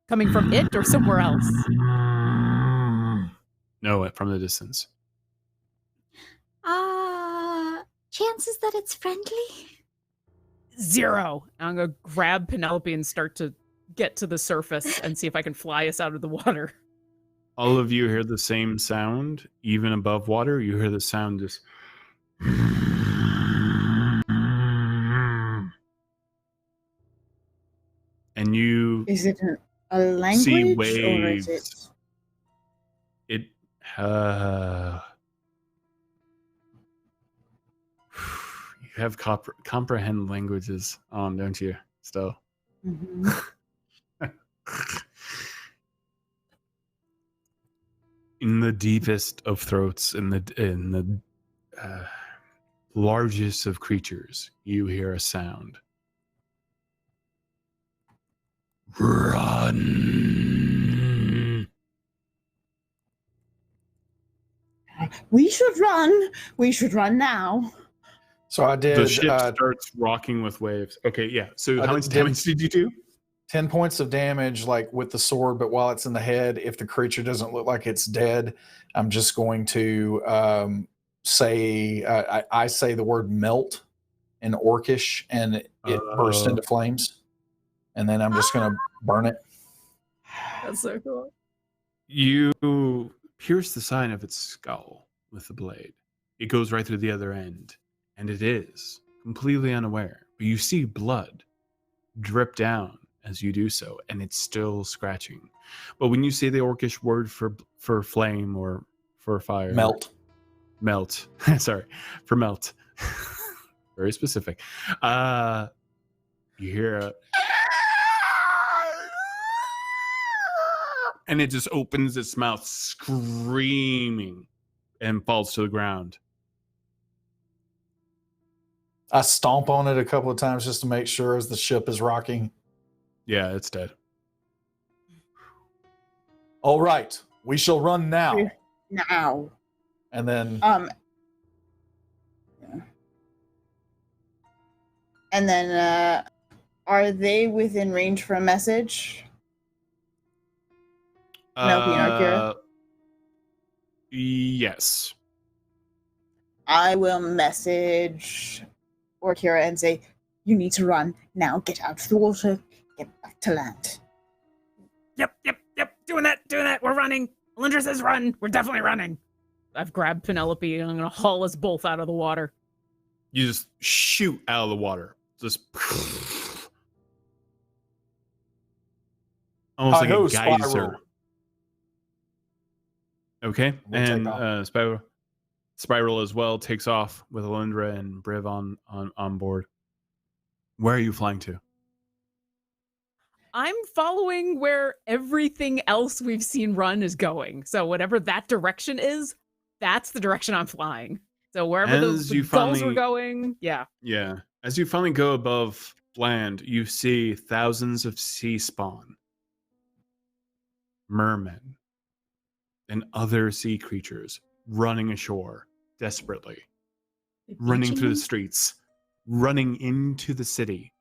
Coming from it or somewhere else? No, from the distance. Chances that it's friendly? 0. I'm gonna grab Penelope and start to get to the surface and see if I can fly us out of the water. All of you hear the same sound, even above water. You hear the sound just. And you Is it a language see or is waves. it? It. You have comprehend languages on, don't you? Still. Mhm. In the deepest of throats, in the largest of creatures, you hear a sound. Run. We should run. We should run now. So I did The ship starts rocking with waves. Okay, yeah. So how much damage did you do? 10 points of damage, like with the sword, but while it's in the head, if the creature doesn't look like it's dead, I'm just going to say, I say the word melt in Orcish, and it bursts into flames. And then I'm just going to burn it. That's so cool. You pierce the side of its skull with the blade. It goes right through the other end, and it is completely unaware. But you see blood drip down as you do so, and it's still scratching. But when you say the Orcish word for flame or for fire, melt, sorry, for melt, very specific. You hear a, and it just opens its mouth, screaming, and falls to the ground. I stomp on it a couple of times just to make sure as the ship is rocking. Yeah, it's dead. All right, we shall run now. Now. And then and then are they within range for a message? Penelope and Orkira? Yes. I will message Orkira and say, you need to run now. Get out of the water. Get back to land. Yep. Doing that. We're running. Alyndra says run. We're definitely running. I've grabbed Penelope and I'm going to haul us both out of the water. You just shoot out of the water. Just almost like a geyser. Spiral. Okay, We'll and Spiral as well takes off with Alyndra and Briv on board. Where are you flying to? I'm following where everything else we've seen run is going. So whatever that direction is, That's the direction I'm flying. So wherever the gulls were going, yeah. Yeah. As you finally go above land, you see thousands of sea spawn, mermen, and other sea creatures running ashore desperately, running through the streets, running into the city,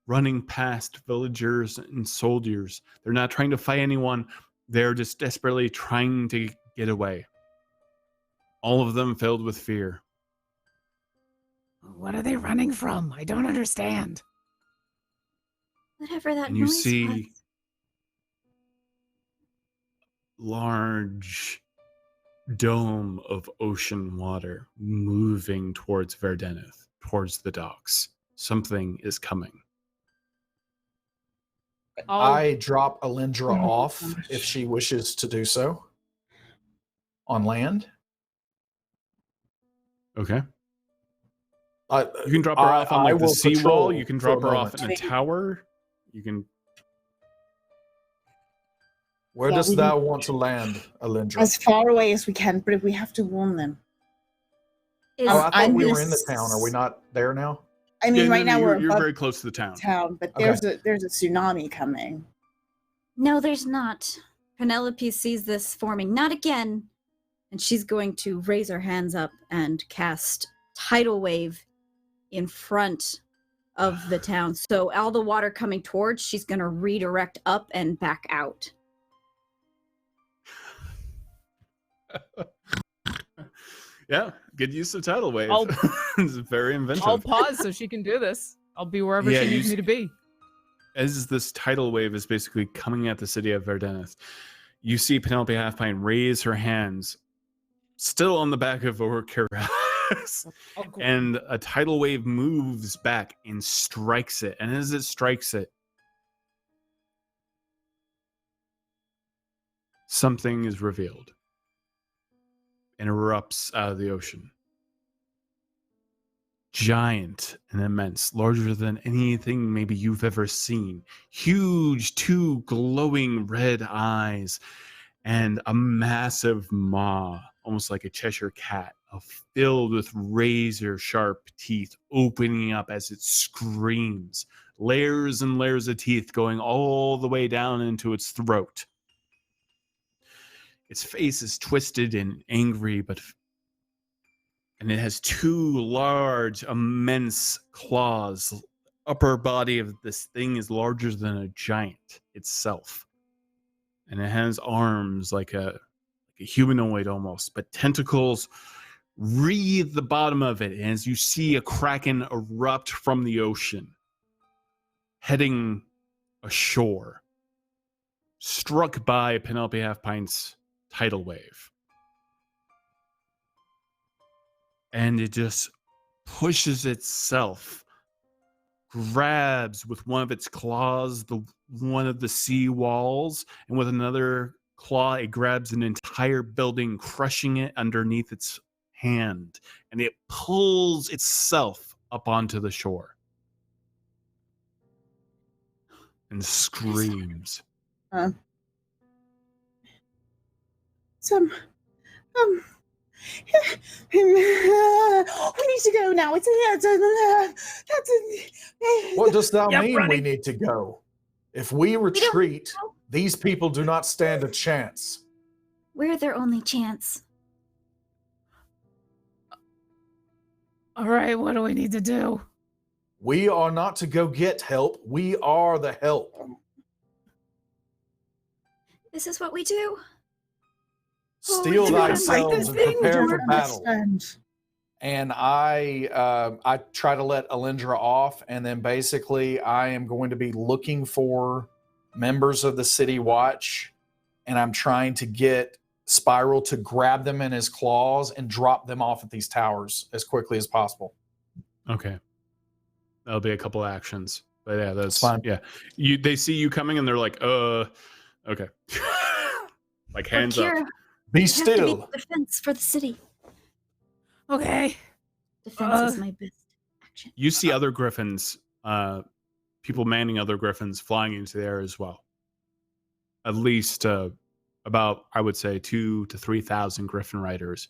running past villagers and soldiers. They're not trying to fight anyone. They're just desperately trying to get away. All of them filled with fear. What are they running from? I don't understand. Whatever that And you noise see was. large dome of ocean water moving towards Verdeneth, towards the docks. Something is coming. I drop Alyndra Oh, off gosh. if she wishes to do so on land. Okay. I, You can drop her off on like the will seawall. patrol You can for a drop her off moment. in a tower. You can. Where Yeah, does we thou need- want to land, Alyndra? As far away as we can, but if we have to warn them. Is, Oh, I thought I'm we gonna were in the town. Are we not there now? I mean, Yeah, right no, now we're you're above very close to the town. town, but Okay. there's a tsunami coming. no, there's not. Penelope sees this forming. Not again. And she's going to raise her hands up and cast Tidal Wave in front of the town. So all the water coming towards, she's going to redirect up and back out. Yeah, good use of tidal wave. I'll- It's very inventive. I'll pause so she can do this. I'll be wherever Yeah, she you needs me to be. As this tidal wave is basically coming at the city of Verdeneth, you see Penelope Halfpine raise her hands, still on the back of Orkira, Oh, cool. and a tidal wave moves back and strikes it. And as it strikes it, something is revealed and erupts out of the ocean. Giant and immense, larger than anything maybe you've ever seen. Huge, two glowing red eyes, and a massive maw, almost like a Cheshire cat, filled with razor sharp teeth opening up as it screams. Layers and layers of teeth going all the way down into its throat. Its face is twisted and angry, and it has two large, immense claws. Upper body of this thing is larger than a giant itself. And it has arms like a humanoid almost, but tentacles wreathe the bottom of it. And as you see a kraken erupt from the ocean, heading ashore, struck by Penelope Halfpine's tidal wave. And it just pushes itself, grabs with one of its claws one of the sea walls, and with another claw it grabs an entire building, crushing it underneath its hand, and it pulls itself up onto the shore and screams. We need to go now. What does thou Yep, mean running. we need to go? If we retreat, these people do not stand a chance. We're their only chance. All right, what do we need to do? We are not to go get help. We are the help. This is what we do. Steel I don't like thyself this and thing. prepare I for don't battle. understand. And I try to let Alyndra off, and then basically I am going to be looking for members of the City Watch, and I'm trying to get Spiral to grab them in his claws and drop them off at these towers as quickly as possible. Okay. That'll be a couple actions. But yeah, that's fine. Yeah. They see you coming and they're like, okay. Like hands up. Orkira, Be you have to be still. the defense for the city. Okay. Defense is my best action. You see other griffins, people manning other griffins flying into the air as well. At least about, I would say, 2,000 to 3,000 Griffin riders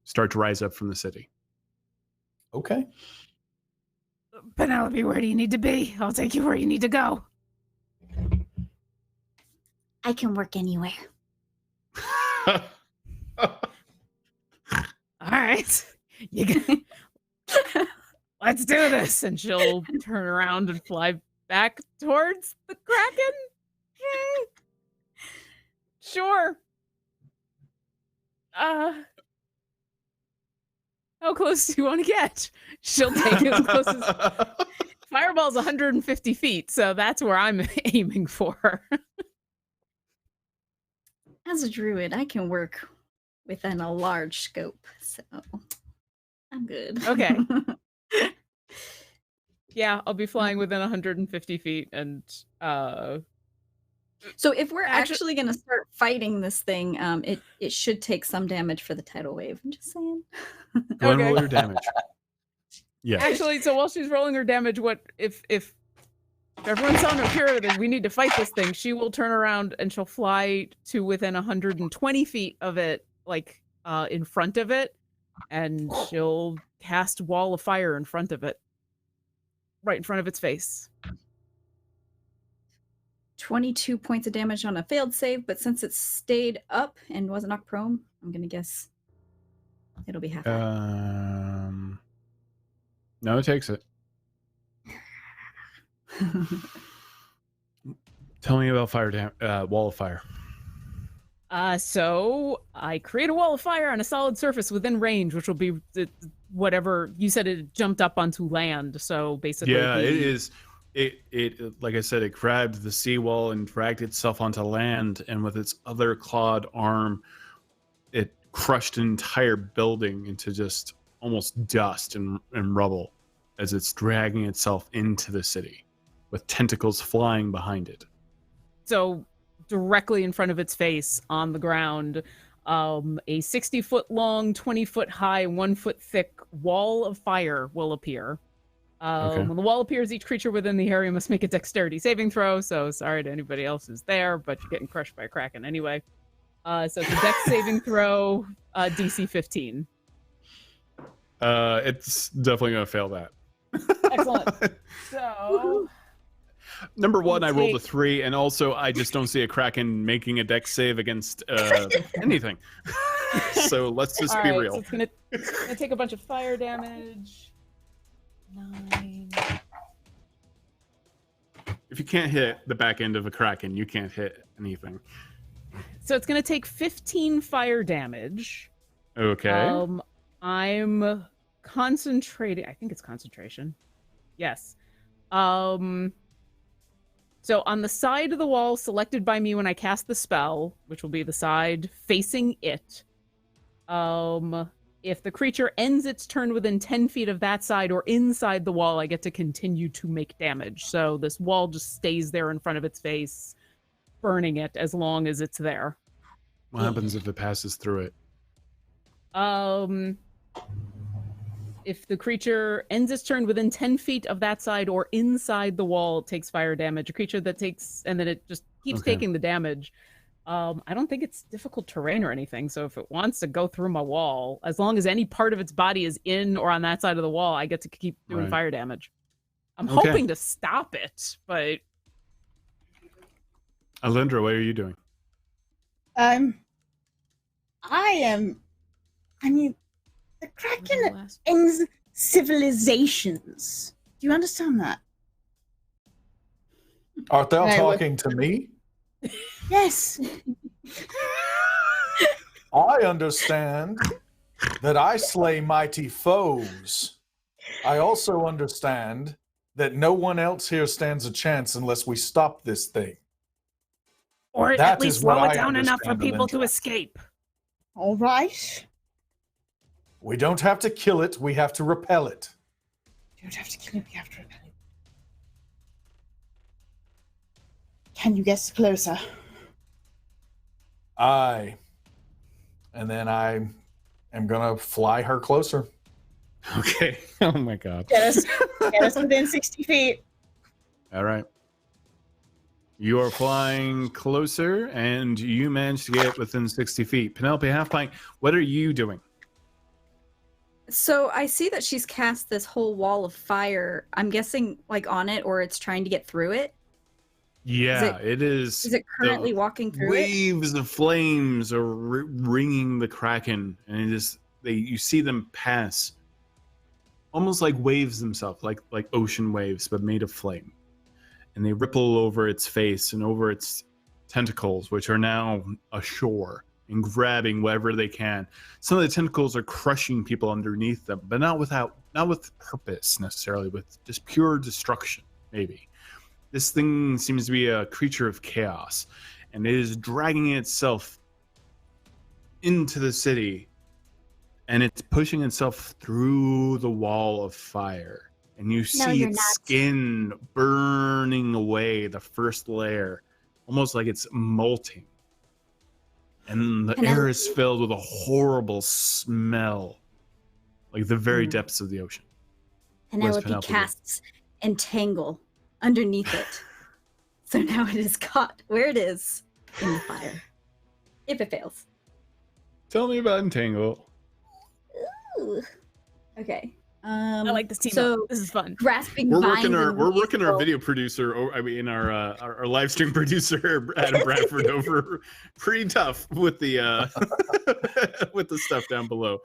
start to rise up from the city. Okay. Penelope, where do you need to be? I'll take you where you need to go. I can work anywhere. All right. Let's do this. And she'll turn around and fly back towards the Kraken. Sure. How close do you want to get? She'll take it as close as... Fireball's 150 feet, so that's where I'm aiming for. As a druid, I can work within a large scope, so I'm good. Okay. Yeah, I'll be flying within 150 feet, and so if we're actually going to start fighting this thing, it should take some damage for the tidal wave. I'm just saying. Go and roll your damage. Yeah. Actually, so while she's rolling her damage, what if everyone's on Orkira, then we need to fight this thing. She will turn around and she'll fly to within 120 feet of it, like in front of it, and she'll cast Wall of Fire in front of it, right in front of its face. 22 points of damage on a failed save, but since it stayed up and wasn't knocked prone, I'm gonna guess it'll be half. No, it takes it. Tell me about Wall of Fire. So I create a wall of fire on a solid surface within range, which will be whatever you said. It jumped up onto land, so basically, yeah, it is. It like I said, it grabbed the seawall and dragged itself onto land, and with its other clawed arm, it crushed an entire building into just almost dust and rubble as it's dragging itself into the city, with tentacles flying behind it. So directly in front of its face on the ground, a 60-foot long, 20-foot high, 1 foot thick wall of fire will appear. Okay. When the wall appears, each creature within the area must make a dexterity saving throw. So sorry to anybody else who's there, but you're getting crushed by a kraken anyway. So it's a dex saving throw, DC 15. It's definitely going to fail that. Excellent. So... Number one, I rolled a 3, and also I just don't see a kraken making a dex save against anything. So let's just be real. So it's gonna take a bunch of fire damage. 9. If you can't hit the back end of a kraken, you can't hit anything. So it's gonna take 15 fire damage. Okay. I'm concentrating. I think it's concentration. Yes. So on the side of the wall selected by me when I cast the spell, which will be the side facing it, if the creature ends its turn within 10 feet of that side or inside the wall, I get to continue to make damage. So this wall just stays there in front of its face, burning it as long as it's there. What happens if it passes through it? If the creature ends its turn within 10 feet of that side or inside the wall, it takes fire damage. A creature that takes, and then it just keeps taking the damage. I don't think it's difficult terrain or anything. So if it wants to go through my wall, as long as any part of its body is in or on that side of the wall, I get to keep doing fire damage. I'm hoping to stop it, but... Alyndra, what are you doing? I mean, the Kraken ends civilizations. Do you understand that? Art thou talking to me? Yes. I understand that I slay mighty foes. I also understand that no one else here stands a chance unless we stop this thing. Or That at least is what slow it I down enough for understand, people to Alyndra. escape. All right. We don't have to kill it, we have to repel it. You don't have to kill it, we have to repel it. Can you get closer? Aye. And then I am gonna fly her closer. Okay. Oh my god. Get us within 60 feet. All right. You are flying closer, and you manage to get within 60 feet. Penelope Halfpint, what are you doing? So I see that she's cast this whole wall of fire. I'm guessing like on it, or it's trying to get through it. Yeah, it is. Is it currently walking through it? Waves of flames are ringing the Kraken, and it is you see them pass, almost like waves themselves, like ocean waves, but made of flame. And they ripple over its face and over its tentacles, which are now ashore and grabbing whatever they can. Some of the tentacles are crushing people underneath them, but not with purpose necessarily, with just pure destruction, maybe. This thing seems to be a creature of chaos, and it is dragging itself into the city, and it's pushing itself through the wall of fire. And you see its skin burning away, the first layer, almost like it's molting. And the air is filled with a horrible smell, like the very depths of the ocean. Penelope casts Entangle underneath it. So now it is caught where it is in the fire. If it fails. Tell me about Entangle. Ooh. Okay. I like this team. So this is fun. Grasping We're vines. working our video producer, or I mean our live stream producer, Adam Bradford, over pretty tough with the with the stuff down below.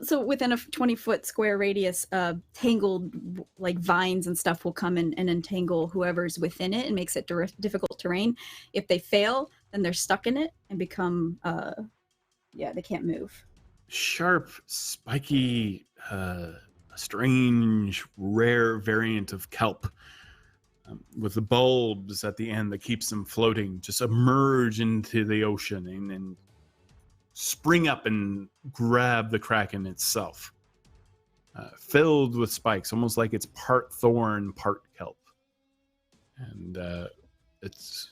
So within a 20-foot square radius, tangled like vines and stuff will come in and entangle whoever's within it and makes it difficult terrain. If they fail, then they're stuck in it and become they can't move. Sharp, spiky, strange, rare variant of kelp with the bulbs at the end that keeps them floating just emerge into the ocean and spring up and grab the Kraken itself, filled with spikes, almost like it's part thorn, part kelp. And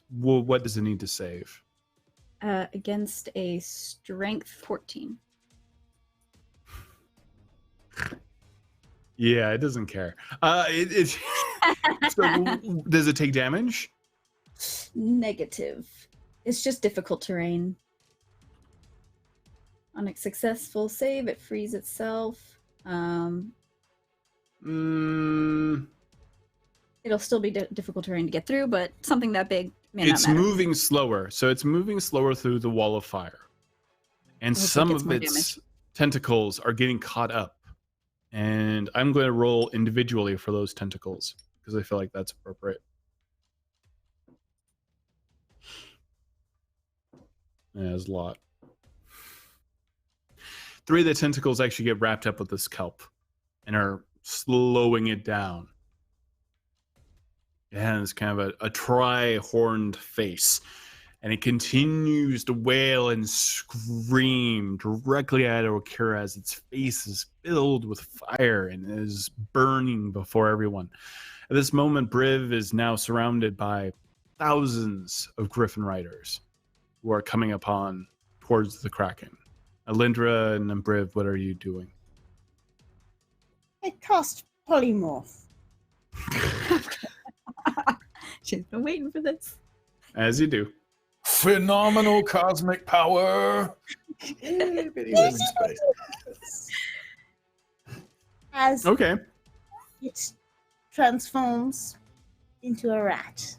what does it need to save? Against a strength 14. Yeah, it doesn't care. So does it take damage? Negative. It's just difficult terrain. On a successful save, it frees itself. It'll still be difficult terrain to get through, but something that big may not matter. It's moving slower, so it's moving slower through the wall of fire. And some of its tentacles are getting caught up. And I'm going to roll individually for those tentacles, because I feel like that's appropriate. Yeah, there's a lot. 3 of the tentacles actually get wrapped up with this kelp and are slowing it down. It has kind of a tri-horned face, and it continues to wail and scream directly at Orkira as its face is filled with fire and is burning before everyone. At this moment, Briv is now surrounded by thousands of Griffin riders who are coming upon towards the Kraken. Alyndra and Briv, what are you doing? I cast Polymorph. She's been waiting for this. As you do. Phenomenal cosmic power. As Okay. it transforms into a rat.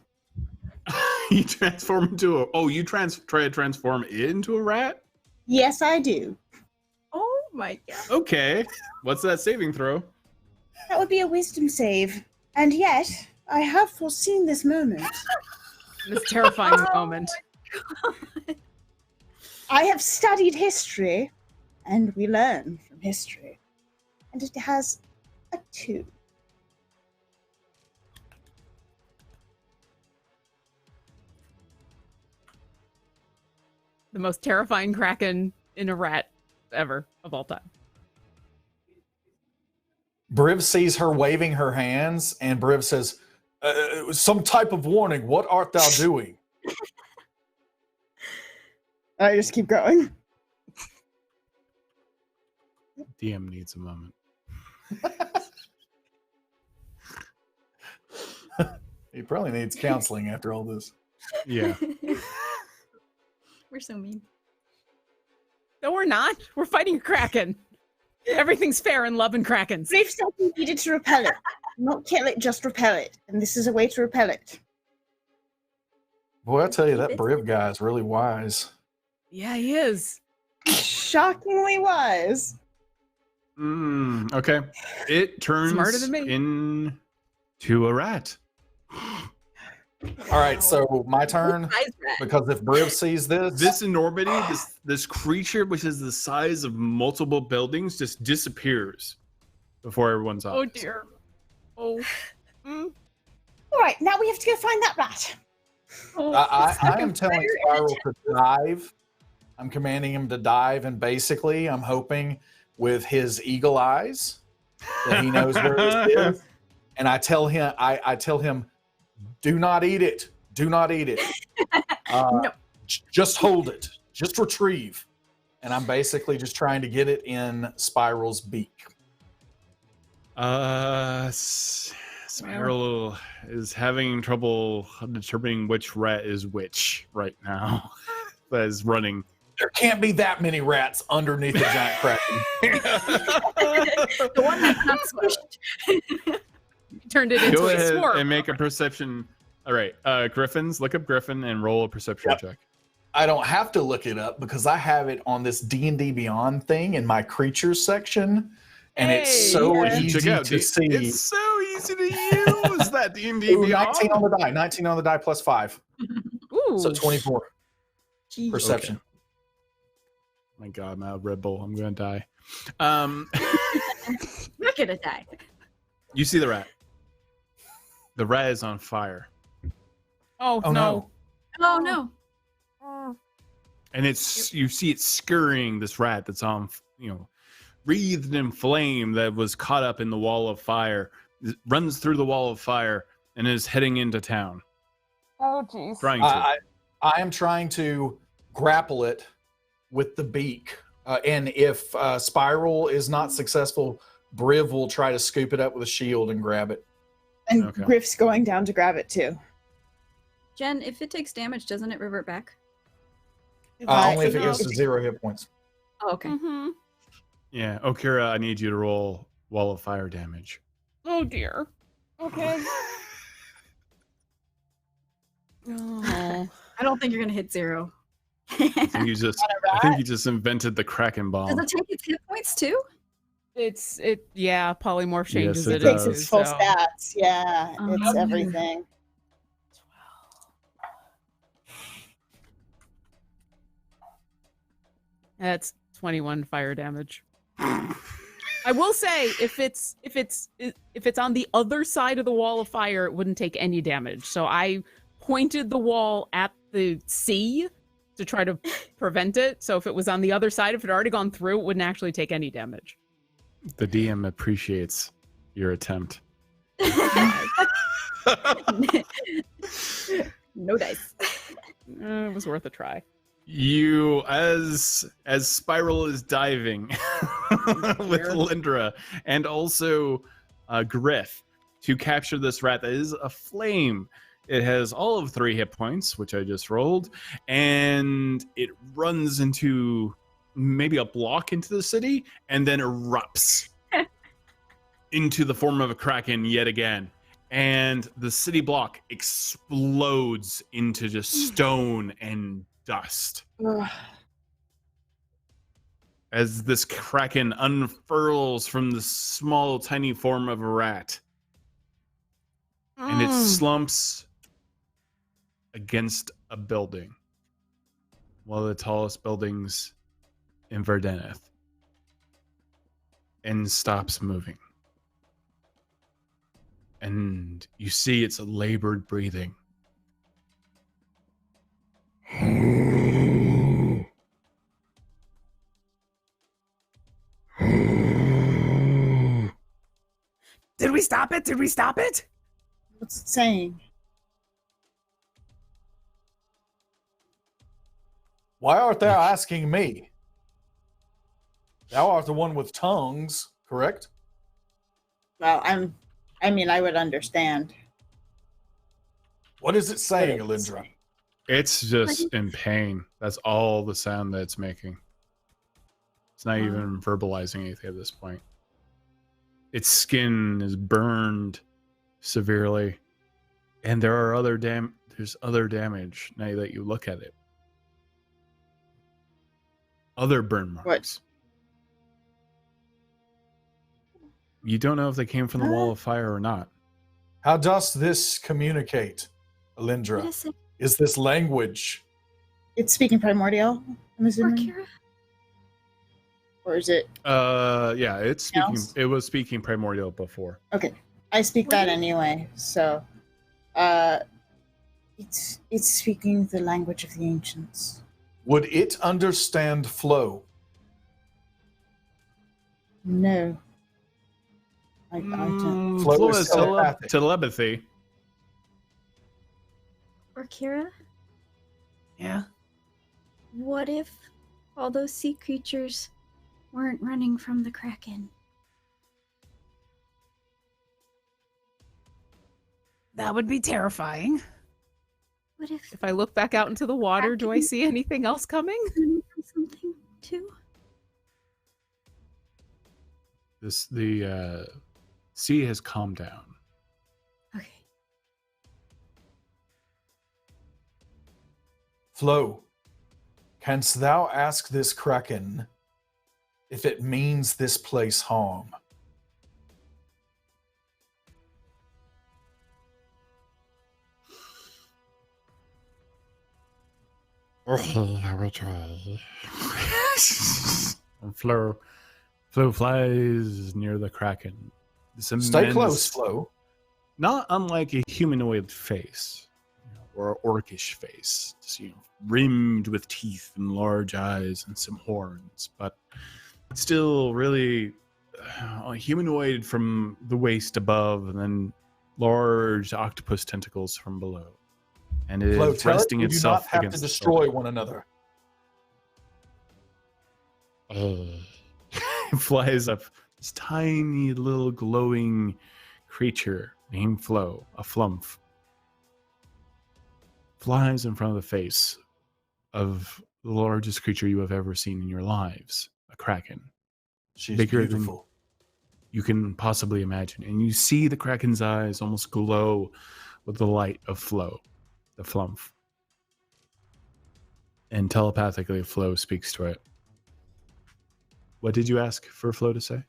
You transform into try to transform it into a rat? Yes, I do. Oh my god. Okay. What's that saving throw? That would be a wisdom save. And yet, I have foreseen this moment. This terrifying moment. I have studied history, and we learn from history. And it has a 2. The most terrifying Kraken in a rat ever of all time. Briv sees her waving her hands, and Briv says, some type of warning. What art thou doing? I just keep going. DM needs a moment. He probably needs counseling after all this. Yeah. We're so mean. No, we're not. We're fighting a kraken. Everything's fair in love and krakens. Brief said we needed to repel it. Not kill it, just repel it. And this is a way to repel it. Boy, I tell you, that Briv guy is really wise. Yeah, he is. Shockingly wise. Okay. It turns Smarter than me. into a rat. All right, so my turn. Size rat. Because if Briv sees This enormity, this creature, which is the size of multiple buildings, just disappears before everyone's eyes. Oh dear. Oh. Mm. All right, now we have to go find that rat. I am telling Spiral to dive. I'm commanding him to dive, and basically, I'm hoping with his eagle eyes that he knows where it is. And I tell him, do not eat it. Do not eat it. No. Just hold it. Just retrieve. And I'm basically just trying to get it in Spiral's beak. Spiral is having trouble determining which rat is which right now. That is running. There can't be that many rats underneath a giant kraken. The one that's not squished. Turned it into Go a ahead swarm. and make a perception. All right, Griffins, look up Griffin and roll a perception check. I don't have to look it up because I have it on this D&D Beyond thing in my creatures section, and it's so Hey, easy Check out, to see. It's so easy to use that D&D Ooh, Beyond. 19 on the die. 19 on the die plus 5. Ooh. So 24 Jeez. perception. My God, I'm out of Red Bull. I'm gonna die. We're gonna die. You see the rat. The rat is on fire, Oh, Oh, no. Oh no. and it's you see it scurrying this rat that's on, wreathed in flame that was caught up in the wall of fire. It runs through the wall of fire and is heading into town. Oh, jeez. Trying to. I am trying to grapple it with the beak. And if Spiral is not successful, Briv will try to scoop it up with a shield and grab it. And Okay. Griff's going down to grab it too. Jen, if it takes damage, doesn't it revert back? Only if it no. gets to 0 hit points. Oh, okay. Mm-hmm. Yeah, Orkira, I need you to roll wall of fire damage. Oh, dear. Okay. Oh. I don't think you're gonna hit 0. I think you just invented the Kraken bomb. Does it take its hit points too? Yeah, polymorph changes Yes, it it. Takes does. its full so- stats. Yeah, it's Um, everything. That's 21 fire damage. I will say, if it's on the other side of the wall of fire, it wouldn't take any damage. So I pointed the wall at the sea to try to prevent it. So if it was on the other side, if it had already gone through, it wouldn't actually take any damage. The DM appreciates your attempt. No dice. It was worth a try. You, as Spiral is diving with Alyndra and also Griff to capture this rat that is aflame. It has all of 3 hit points, which I just rolled, and it runs into maybe a block into the city and then erupts into the form of a kraken yet again. And the city block explodes into just stone and dust Ugh. as this kraken unfurls from the small, tiny form of a rat, and it slumps against a building, one of the tallest buildings in Verdeneth, and stops moving. And you see its labored breathing. Did we stop it? Did we stop it? What's it saying? Why art thou asking me? Thou art the one with tongues, correct? Well, I would understand. What is it saying, What is it Alyndra? It's just in pain. That's all the sound that it's making. It's not even verbalizing anything at this point. Its skin is burned severely, and there's other damage now that you look at it. Other burn marks. What? You don't know if they came from the wall of fire or not. How does this communicate, What Alyndra? is it? Is this language? It's speaking primordial, I'm assuming? Orkira? Or is it... Yeah, it's speaking. Else? It was speaking primordial before. Okay, I speak What that is- anyway, so... It's speaking the language of the ancients. Would it understand flow? No. I don't. Flow Flow is is telepathic. telepathy. Orkira? Yeah. What if all those sea creatures weren't running from the Kraken? That would be terrifying. What if If I look back out into the water, do I see anything else coming? running from something too? The sea has calmed down. Okay. Flow, canst thou ask this kraken if it means this place harm? Okay, I will try. Flo flies near the Kraken. This Stay immense- close, Flow. Not unlike a humanoid face, or an orcish face, just rimmed with teeth and large eyes and some horns, but still really humanoid from the waist above, and then large octopus tentacles from below. And it Flow, is tell it resting we do itself not have against to the destroy shoulder. one another. It flies up, this tiny little glowing creature named Flo, a flumph, flies in front of the face of the largest creature you have ever seen in your lives, a kraken. She's Bigger than- beautiful. You can possibly imagine. And you see the kraken's eyes almost glow with the light of Flo, the flumph. And telepathically, Flo speaks to it. What did you ask for Flo to say?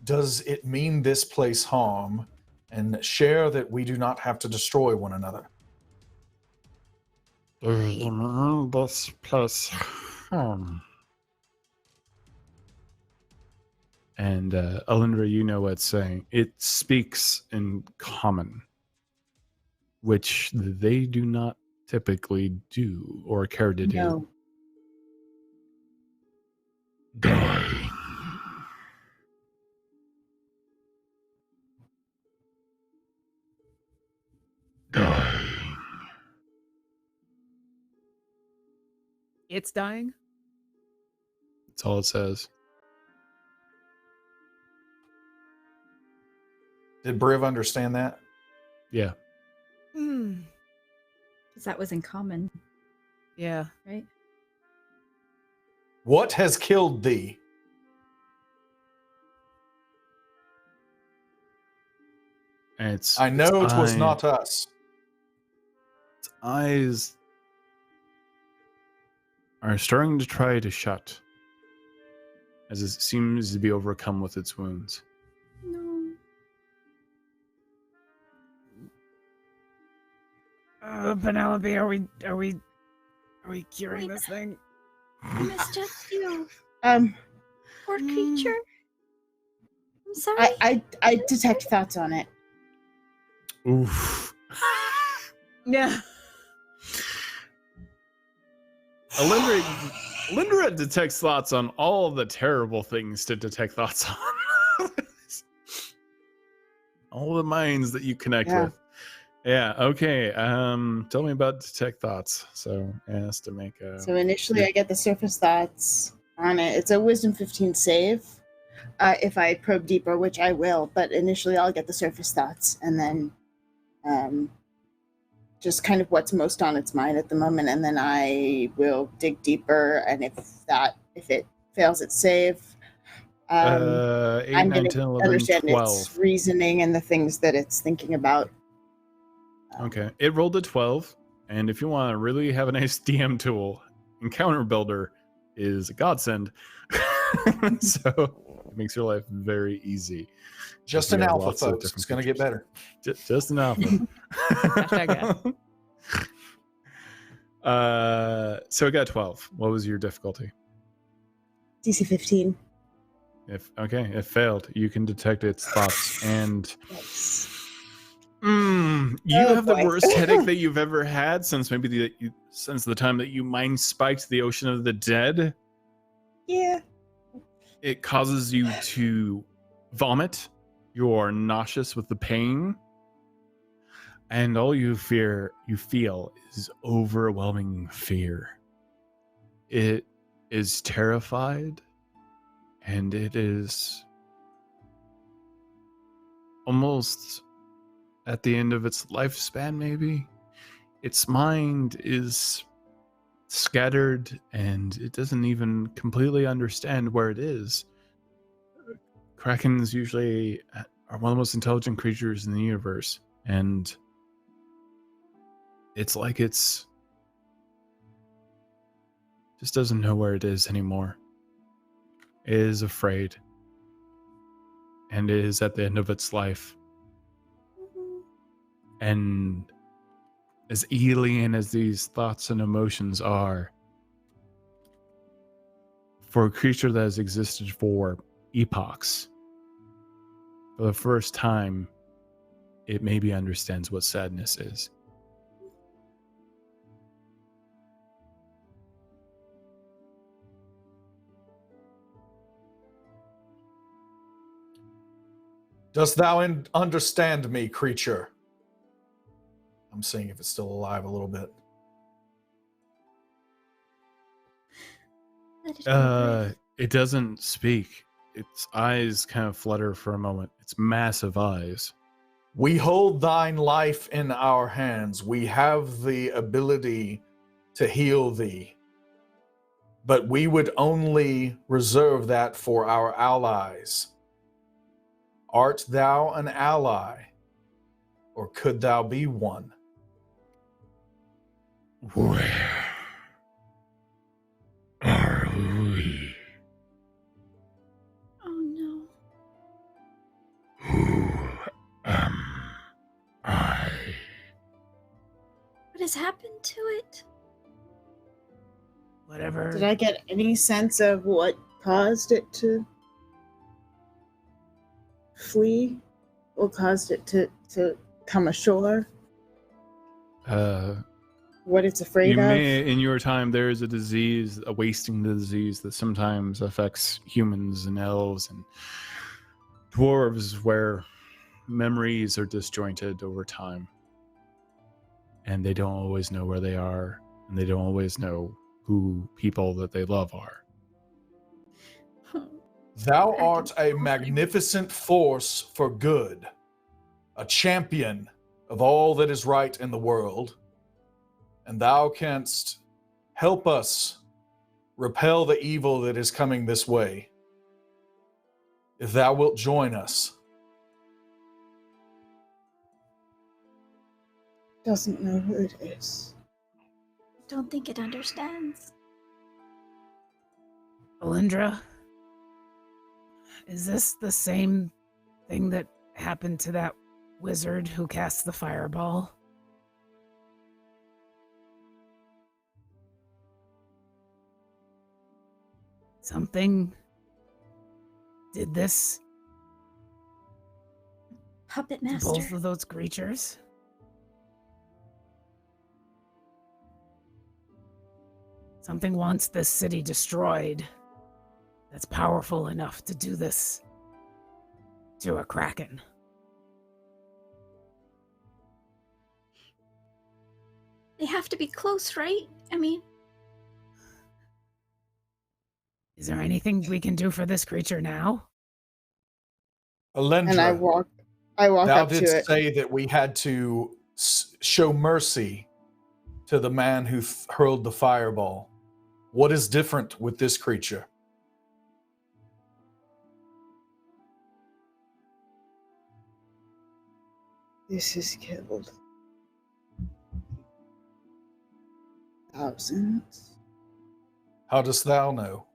Does it mean this place harm, and share that we do not have to destroy one another? This place. And Alyndra, you know what it's saying. It speaks in common, which they do not typically do or care to do. No. Die. Die. It's dying. That's all it says. Did Briv understand that? Yeah. Hmm. Because that was in common, Yeah. right? What has killed thee? And it's I know its it was eye- not us. Its eyes are starting to try to shut as it seems to be overcome with its wounds. No. Penelope, are we curing Wait. this thing? I misjudged you, Um, poor creature. I'm sorry. I detect thoughts on it. Oof. Yeah. Alyndra detects thoughts on all the terrible things to detect thoughts on. All the minds that you connect Yeah. with. Yeah, okay. Tell me about detect thoughts. So it has to make a So initially, I get the surface thoughts on it. It's a Wisdom 15 save. If I probe deeper, which I will, but initially I'll get the surface thoughts, and then just kind of what's most on its mind at the moment, and then I will dig deeper. And if it fails its save, 8, I'm 9, going 10, to 11, understand 12. its reasoning and the things that it's thinking about. Okay, it rolled a 12, and if you want to really have a nice DM tool, Encounter Builder is a godsend. So it makes your life very easy. Just We an have alpha, lots of folks. different It's going to get features. better. Just an alpha. So it got 12. What was your difficulty? DC 15. It failed. You can detect its thoughts, and you Oh, have the boy. worst headache that you've ever had since maybe since the time that you mind spiked the Ocean of the Dead. Yeah. It causes you to vomit. You are nauseous with the pain, and all you feel is overwhelming fear. It is terrified, and it is almost at the end of its lifespan, maybe. Its mind is scattered, and it doesn't even completely understand where it is. Krakens usually are one of the most intelligent creatures in the universe, and it's like it's just doesn't know where it is anymore. It is afraid, and it is at the end of its life. And as alien as these thoughts and emotions are, for a creature that has existed for epochs, for the first time, it maybe understands what sadness is. Dost thou understand me, creature? I'm seeing if it's still alive a little bit. It doesn't speak. Its eyes kind of flutter for a moment. Its massive eyes. We hold thine life in our hands. We have the ability to heal thee. But we would only reserve that for our allies. Art thou an ally? Or could thou be one? Where are we? Oh no. Who am I? What has happened to it? Whatever. Did I get any sense of what caused it to flee? What caused it to come ashore? What it's afraid You of? may, in your time, there is a disease, a wasting disease that sometimes affects humans and elves and dwarves, where memories are disjointed over time, and they don't always know where they are, and they don't always know who people that they love are. Thou art a magnificent force for good, a champion of all that is right in the world, and thou canst help us repel the evil that is coming this way. If thou wilt join us. Doesn't know who it is. Don't think it understands. Alyndra, is this the same thing that happened to that wizard who cast the fireball? Something did this Puppet to master. both of those creatures? Something wants this city destroyed that's powerful enough to do this to a kraken. They have to be close, right? I mean, Is there anything we can do for this creature now? Alyndra, And I walk thou up to didst it. say that we had to show mercy to the man who hurled the fireball. What is different with this creature? This has killed thousands. How dost thou know?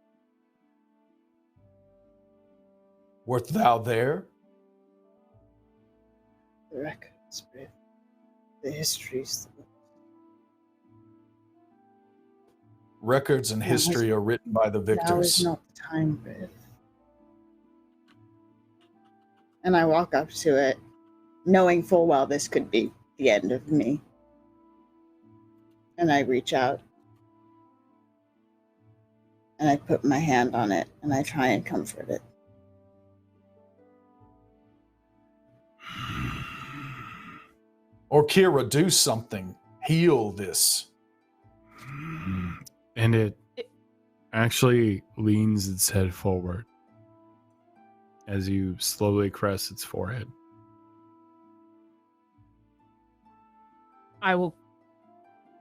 Wert thou there? The records, Briv. The histories. Records and history are written by the Now victors. is not the time, Briv. And I walk up to it, knowing full well this could be the end of me. And I reach out. And I put my hand on it, and I try and comfort it. Orkira, do something. Heal this. And it actually leans its head forward as you slowly caress its forehead. I will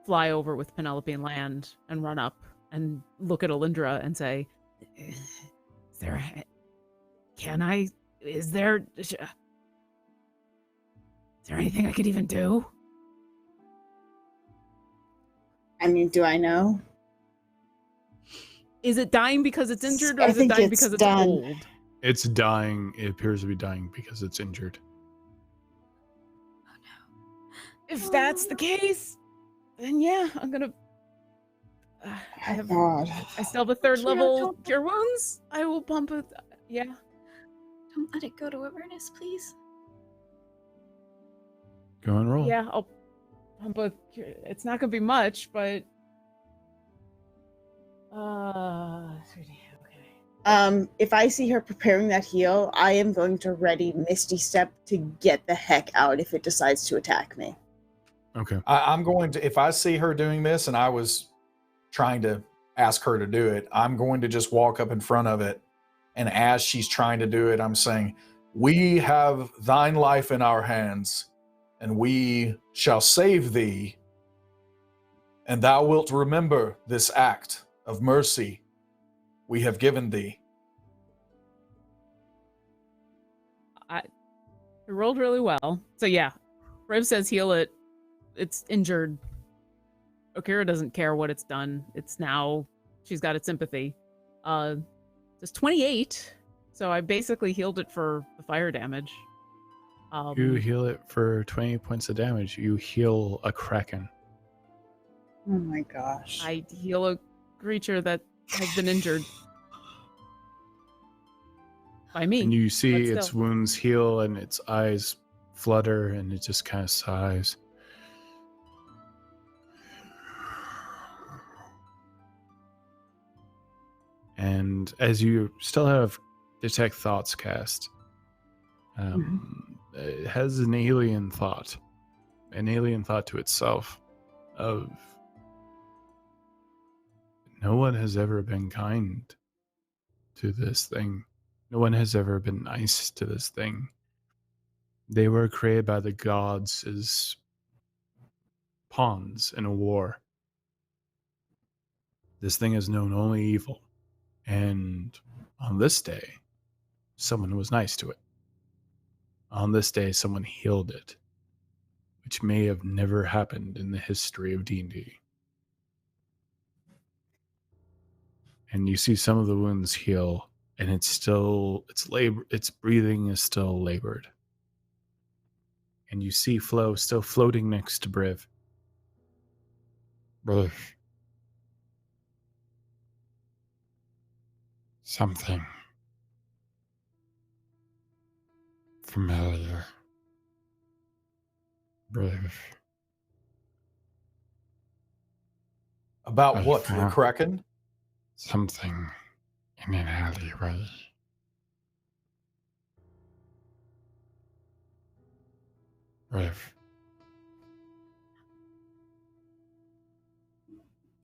fly over with Penelope and land and run up and look at Alyndra and say, is there anything I could even do? I mean, do I know? Is it dying because it's injured, or I is it think dying it's because it's done. old? It's dying. It appears to be dying because it's injured. If that's the case, then yeah, I'm gonna. God. I still have a third Kira, level don't- cure wounds. I will pump it. Yeah. Don't let it go to awareness, please. Go and roll. Yeah, I'll pump a. It's not gonna be much, but. 3D. Okay. If I see her preparing that heal, I am going to ready Misty Step to get the heck out if it decides to attack me. Okay. I'm going to, if I see her doing this and I was trying to ask her to do it, I'm going to just walk up in front of it. And as she's trying to do it, I'm saying, we have thine life in our hands, and we shall save thee. And thou wilt remember this act of mercy we have given thee. I rolled really well. So yeah, Briv says heal it. It's injured. Orkira doesn't care what it's done. It's now, she's got its sympathy. It's 28, so I basically healed it for the fire damage. You heal it for 20 points of damage. You heal a kraken. Oh my gosh. I heal a creature that has been injured by me. And you see but its still. wounds heal and its eyes flutter and it just kind of sighs. And as you still have Detect Thoughts cast, it has an alien thought to itself of no one has ever been kind to this thing. No one has ever been nice to this thing. They were created by the gods as pawns in a war. This thing has known only evil. And on this day, someone was nice to it. On this day, someone healed it, which may have never happened in the history of D&D. And you see some of the wounds heal, and its breathing is still labored. And you see Flo still floating next to Briv. Briv. Something familiar. Briv. About I what, the found- Kraken? Something in an alleyway. Briv.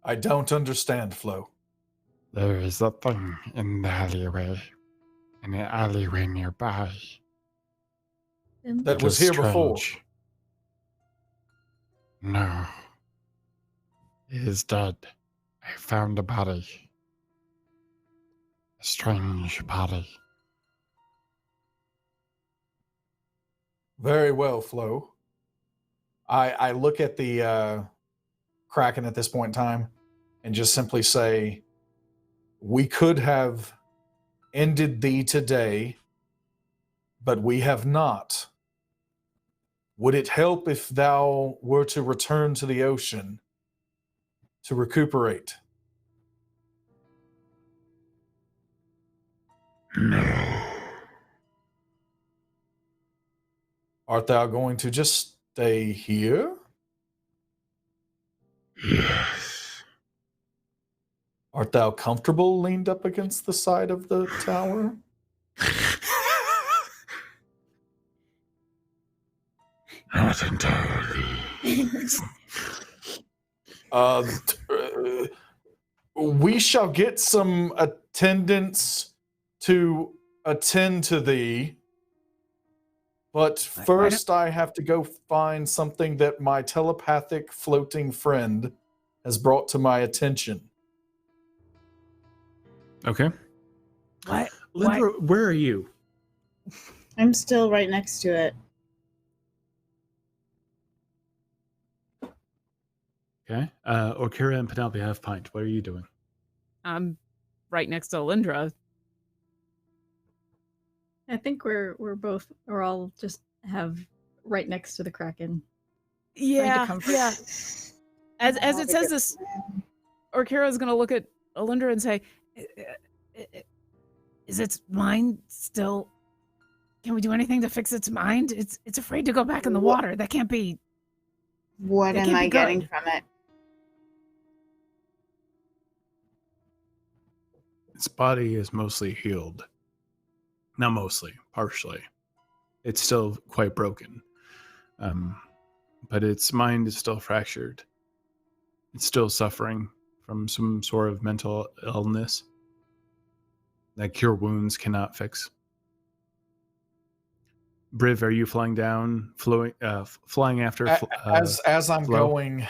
I don't understand, Flo. There is a thing in the alleyway. In an alleyway nearby. That was here before. No. He is dead. I found a body. A strange body. Very well, Flo. I look at the Kraken at this point in time and just simply say, we could have ended thee today, but we have not. Would it help if thou were to return to the ocean to recuperate? No. Art thou going to just stay here? Yes. Art thou comfortable leaned up against the side of the tower? Not entirely. We shall get some attendants to attend to thee. But first, I have to go find something that my telepathic floating friend has brought to my attention. Okay. What? Alyndra, where are you? I'm still right next to it. Okay. Orkira and Penelope have pint. What are you doing? I'm right next to Alyndra. I think we're all just have right next to the Kraken. Yeah, comfort. yeah. As it says this, Orkira is going to look at Alyndra and say, "Is its mind still? Can we do anything to fix its mind? It's afraid to go back in the water. That can't be." What That am can't I be getting good. from it? Its body is mostly healed. Not mostly, partially. It's still quite broken. But its mind is still fractured. It's still suffering from some sort of mental illness that cure wounds cannot fix. Briv, are you flying down, flying after? As I'm Flo? going,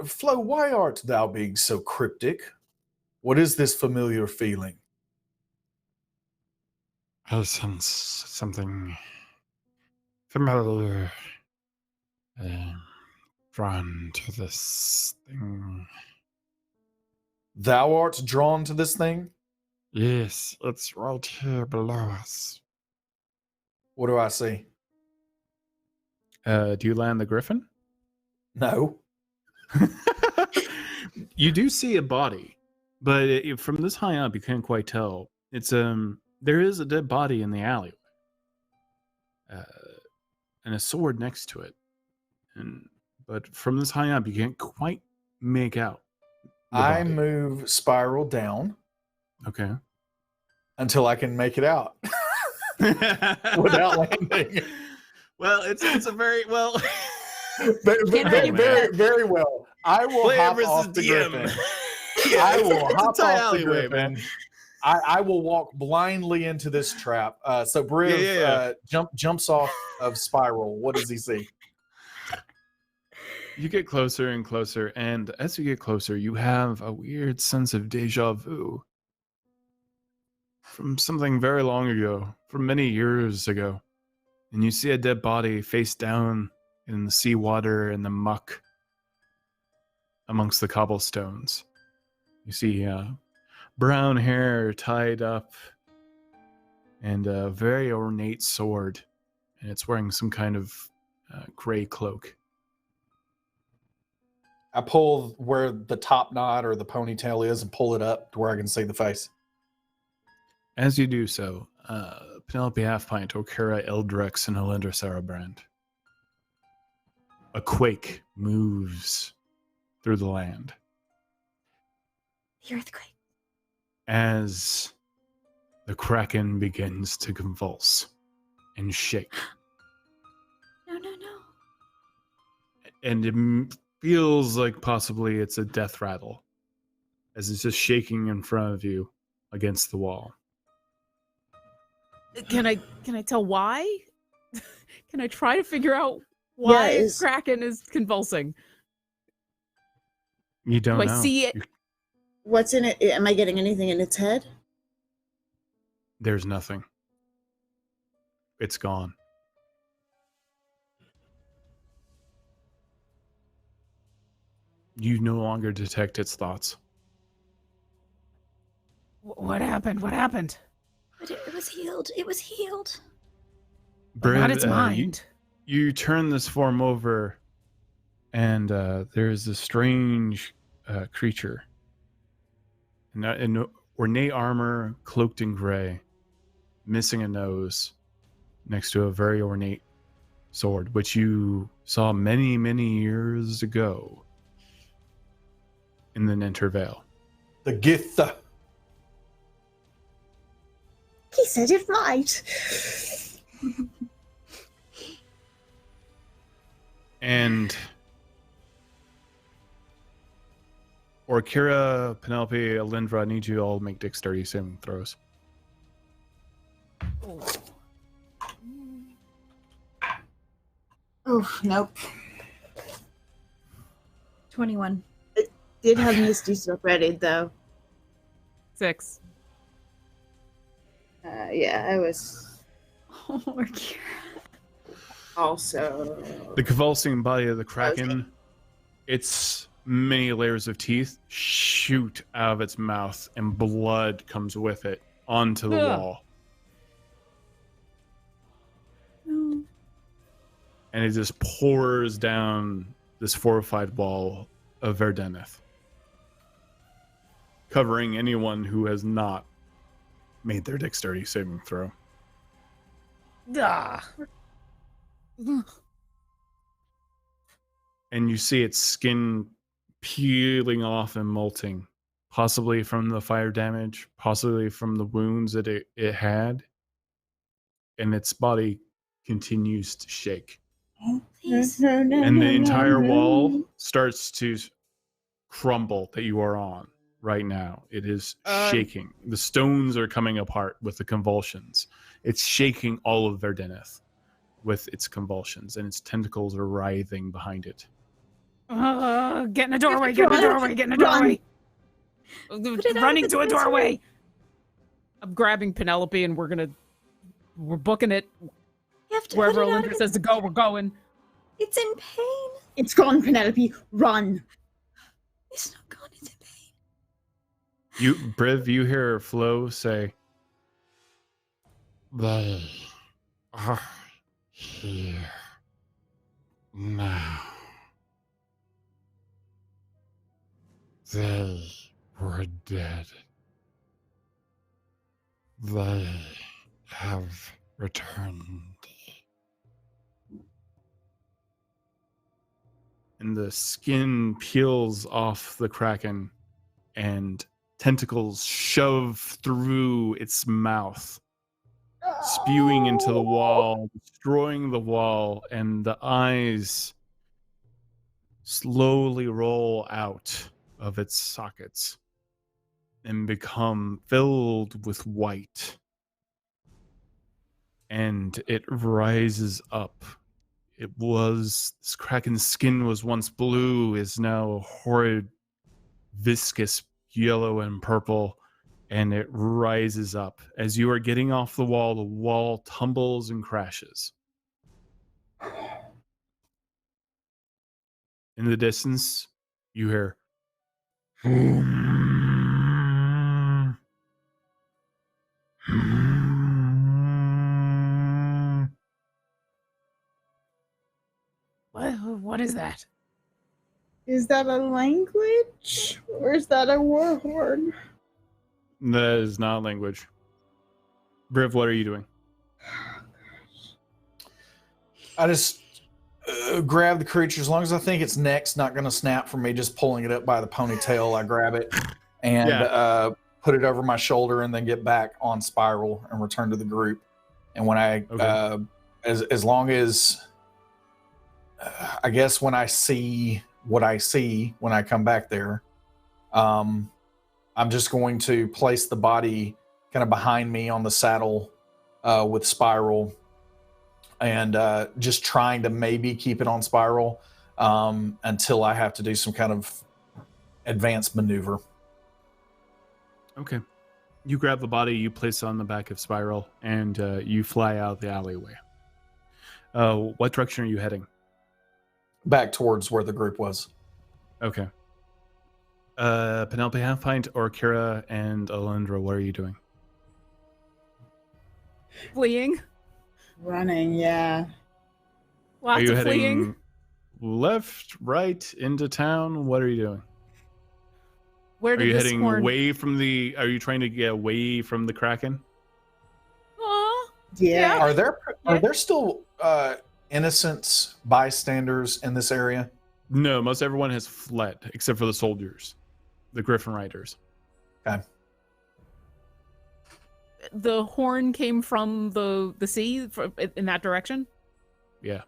Flo, why art thou being so cryptic? What is this familiar feeling? I sense something familiar. Drawn to this thing. Thou art drawn to this thing? Yes, it's right here below us. What do I see? Do you land the griffin? No. You do see a body, but from this high up, you can't quite tell. It's there is a dead body in the alleyway, and a sword next to it. But from this high up, you can't quite make out. the I body. move Spiral down Okay. until I can make it out without landing. Well, it's a very well. Very well. I will Player hop versus off the DM. griffin. Yeah, I will it's a hop tight off the alleyway, griffin. man. I will walk blindly into this trap. So Briv Yeah. jumps off of Spiral. What does he see? You get closer and closer, and as you get closer, you have a weird sense of deja vu from something very long ago, from many years ago. And you see a dead body face down in the seawater and the muck amongst the cobblestones. You see brown hair tied up and a very ornate sword, and it's wearing some kind of gray cloak. I pull where the top knot or the ponytail is and pull it up to where I can see the face. As you do so, Penelope Halfpint, Orkira, Eldritch, and Alyndra Sarrbarand. A quake moves through the land The earthquake. as the Kraken begins to convulse and shake. No. And it feels like possibly it's a death rattle as it's just shaking in front of you against the wall. Can I tell why? Can I try to figure out Why is- Kraken is convulsing? You don't Do I know. see it? What's in it? Am I getting anything in its head? There's nothing. It's gone. You no longer detect its thoughts. What happened? What happened? But it was healed. It was healed. But not Briv, its mind. You turn this form over, and there's a strange creature. In ornate armor, cloaked in gray, missing a nose, next to a very ornate sword, which you saw many, many years ago in the Ninter Vale. The Githa. He said it right. And Orkira, Penelope, Alyndra, I need you all to make dexterity saving throws. Oh, nope. 21. Did have Misty stuff ready, though. 6. Yeah, I was Oh, Orkira. also... The convulsing body of the Kraken, Okay. its many layers of teeth shoot out of its mouth, and blood comes with it onto the Ugh. wall. No. And it just pours down this fortified wall of Verdeneth, covering anyone who has not made their dexterity saving throw. Ah. And you see its skin peeling off and molting, possibly from the fire damage, possibly from the wounds that it had. And its body continues to shake. Please. And the entire wall starts to crumble that you are on right now. It is shaking. The stones are coming apart with the convulsions. It's shaking all of Verdeneth with its convulsions, and its tentacles are writhing behind it. Get in a doorway, get in a doorway, get in a doorway. it out Running of to a its doorway. misery. I'm grabbing Penelope and we're booking it. You have to Wherever put it out Alyndra of says to go, we're going. It's in pain. It's gone, Penelope. Run. It's not gone. It's in pain. You, Briv, you hear Flo say, They are here now. They were dead. They have returned. and the skin peels off the Kraken, and tentacles shove through its mouth, spewing into the wall, destroying the wall, and the eyes slowly roll out of its sockets and become filled with white. And it rises up. This Kraken's skin was once blue, is now horrid, viscous yellow and purple, and it rises up. As you are getting off the wall tumbles and crashes. In the distance, you hear What is that? Is that a language? Or is that a war horn? That is not language. Briv, what are you doing? I just grab the creature. As long as I think its neck's not going to snap from me just pulling it up by the ponytail, I grab it and put it over my shoulder and then get back on Spiral and return to the group. And when I, as long as, I guess when I see what I see when I come back there, I'm just going to place the body kind of behind me on the saddle with Spiral and just trying to maybe keep it on spiral until I have to do some kind of advanced maneuver. Okay. You grab the body, you place it on the back of Spiral, and you fly out the alleyway. What direction are you heading? Back towards where the group was. Okay. Penelope Halfpint, Orkira, and Alyndra, what are you doing? Fleeing. Running, yeah. Lots Are you of heading fleeing. left, right, into town? What are you doing? Where Are did you this heading horn... away from the... Are you trying to get away from the Kraken? Aw. Yeah. Are there still innocent bystanders in this area? No, most everyone has fled, except for the soldiers. The Griffin Riders. Okay. The horn came from the sea in that direction? Yeah.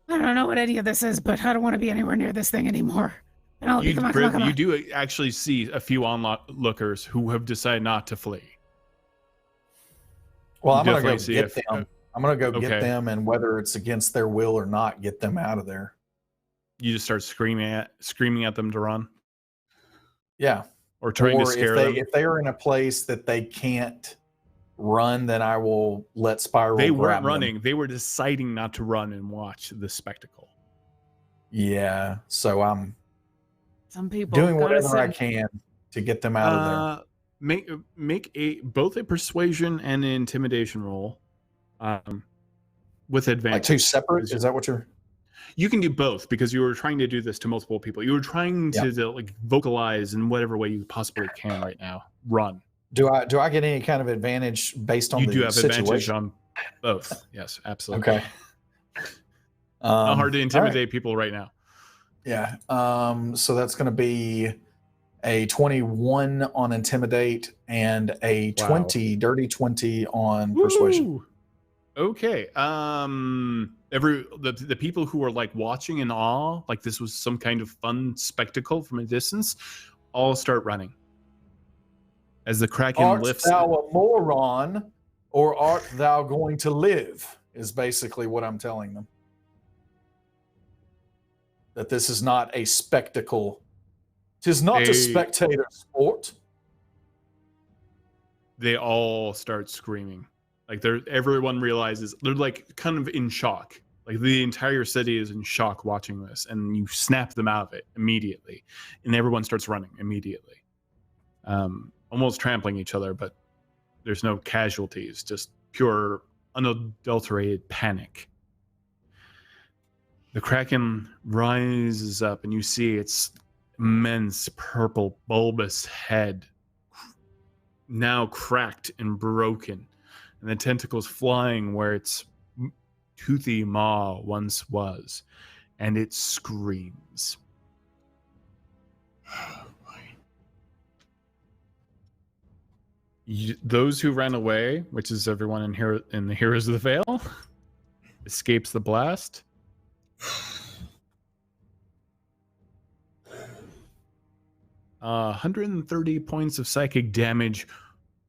I don't know what any of this is, but I don't want to be anywhere near this thing anymore. Penelope, come on, come on, come on. You do actually see a few onlookers who have decided not to flee. Well, I'm You going to go definitely get see them. I'm going to go Okay. get them, and whether it's against their will or not, get them out of there. You just start screaming at them to run, Yeah. or trying to Or scare them. if they are in a place that they can't run, then I will let Spiral They grab weren't them. running. They were deciding not to run and watch the spectacle. Yeah. So I'm Some people doing gotta whatever I send- can to get them out of there. Make both a persuasion and an intimidation roll, with advantage. Like two separate? Is that what you're... You can do both because you were trying to do this to multiple people. You were trying to like vocalize in whatever way you possibly can right now. Run. Do I get any kind of advantage based on You the do have situation? advantage on both. Yes, absolutely. Okay. Not hard to all intimidate right. people right now. Yeah. So that's going to be a 21 on intimidate and a Wow. dirty 20 on persuasion. Woo! Okay. The people who are like watching in awe, like this was some kind of fun spectacle from a distance, all start running. As the Kraken Art lifts. thou a moron, or art thou going to live? Is basically what I'm telling them. That this is not a spectacle. 'Tis not a spectator sport. They all start screaming. Like everyone realizes they're like kind of in shock. Like the entire city is in shock watching this, and you snap them out of it immediately, and everyone starts running immediately, almost trampling each other. But there's no casualties, just pure unadulterated panic. The Kraken rises up, and you see its immense purple bulbous head now cracked and broken, and the tentacles flying where its toothy maw once was, and it screams. Those who ran away, which is everyone in the Heroes of the Vale, escapes the blast. Uh, 130 points of psychic damage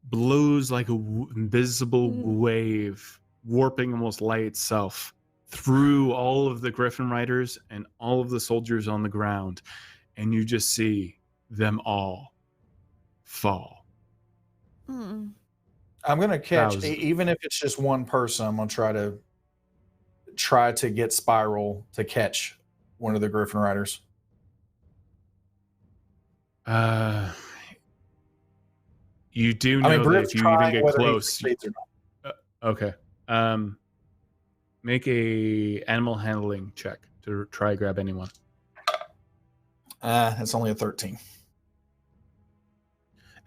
blows like a invisible wave, warping almost light itself through all of the Griffin Riders and all of the soldiers on the ground, and you just see them all fall. Mm. I'm gonna catch, Thousands. even if it's just one person. I'm gonna try to get Spiral to catch one of the Griffin Riders. You do know that Briv's if you even trying, get whether he close. succeeds or not. Okay. Make a animal handling check to try grab anyone. It's only a 13.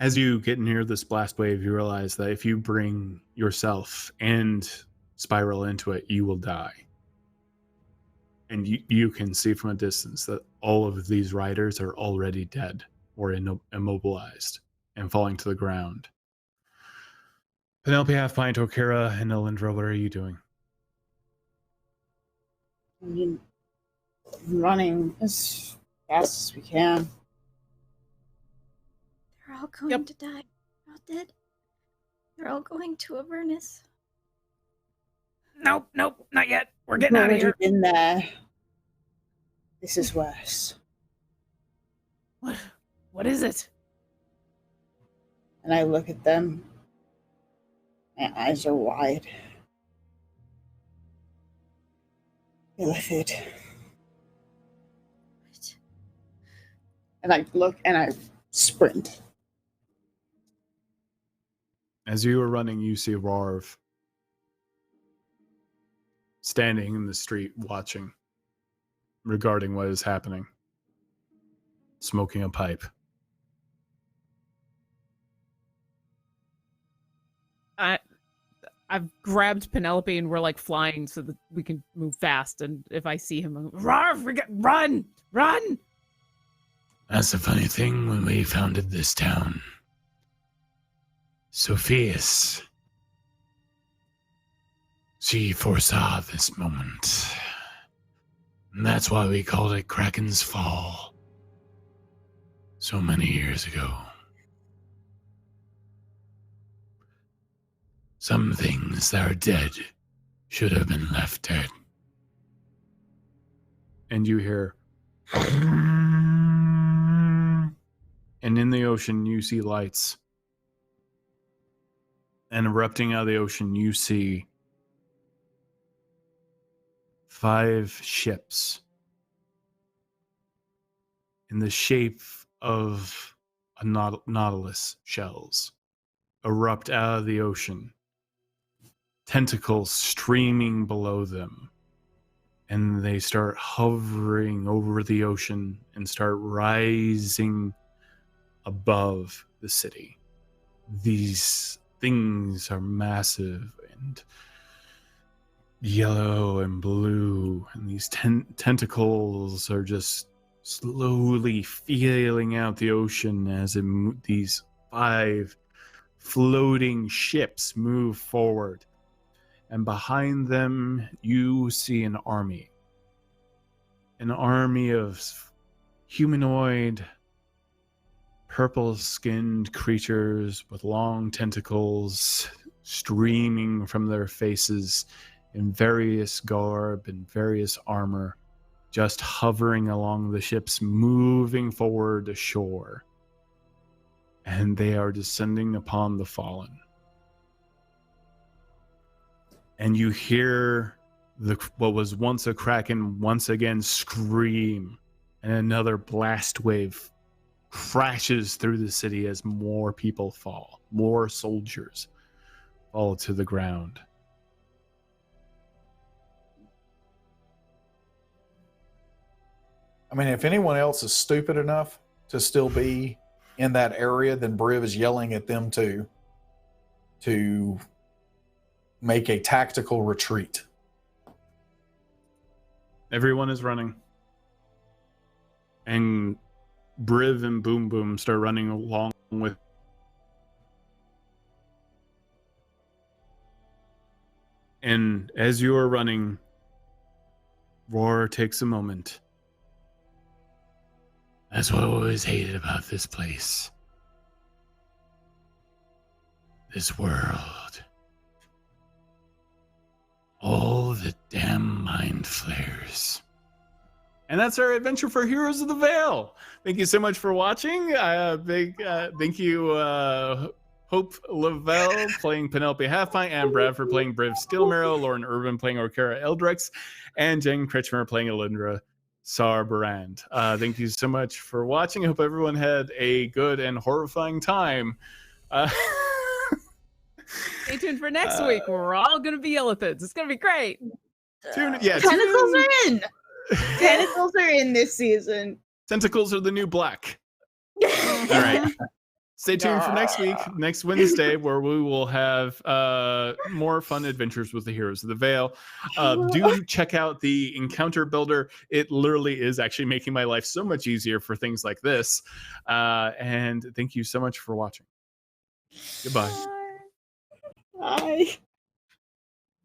As you get near this blast wave, you realize that if you bring yourself and Spiral into it, you will die. And you can see from a distance that all of these riders are already dead or immobilized and falling to the ground. Penelope Halfpint, Orkira, and Alyndra, what are you doing? I mean, running as fast as we can. They're all going to die. They're all dead. They're all going to Avernus. Nope, not yet. We're We've getting out of already here. been there. This is worse. What is it? And I look at them. My eyes are wide. Illithid. And I look and I sprint. As you are running, you see Rarv standing in the street watching, regarding what is happening, smoking a pipe. I've grabbed Penelope and we're like flying so that we can move fast. And if I see him, I'm, Rarv, run! That's the funny thing when we founded this town. Sophias, she foresaw this moment. And that's why we called it Kraken's Fall so many years ago. Some things that are dead should have been left dead. And you hear, and in the ocean you see lights. And erupting out of the ocean you see 5 ships in the shape of a nautilus shells erupt out of the ocean, tentacles streaming below them, and they start hovering over the ocean and start rising above the city. These things are massive and yellow and blue, and these tentacles are just slowly feeling out the ocean as these 5 floating ships move forward. And behind them, you see an army of humanoid, purple-skinned creatures with long tentacles streaming from their faces in various garb and various armor, just hovering along the ships, moving forward ashore. And they are descending upon the fallen. And you hear what was once a kraken once again scream, and another blast wave crashes through the city as more people fall. More soldiers fall to the ground. I mean, if anyone else is stupid enough to still be in that area, then Briv is yelling at them to make a tactical retreat. Everyone is running. And Briv and Boom Boom start running along with. And as you are running, Roar takes a moment. That's what I always hated about this place. This world. All the damn mind flares. And that's our adventure for Heroes of the Vale. Thank you so much for watching. Thank you, Hope LaVelle playing Penelope Halfpint, and Bradford playing Briv Steelmarrow, Lauren Urban playing Orkira Eldritch, and Jen Kretchmer playing Alyndra Sarrbarand. Thank you so much for watching. I hope everyone had a good and horrifying time. Stay tuned for next week. We're all going to be Illithids. It's going to be great. Tentacles are in. Tentacles are in this season. Tentacles are the new black. All right. Stay tuned for next week, next Wednesday, where we will have more fun adventures with the Heroes of the Vale. Do check out the Encounter Builder. It literally is actually making my life so much easier for things like this. And thank you so much for watching. Goodbye. Bye.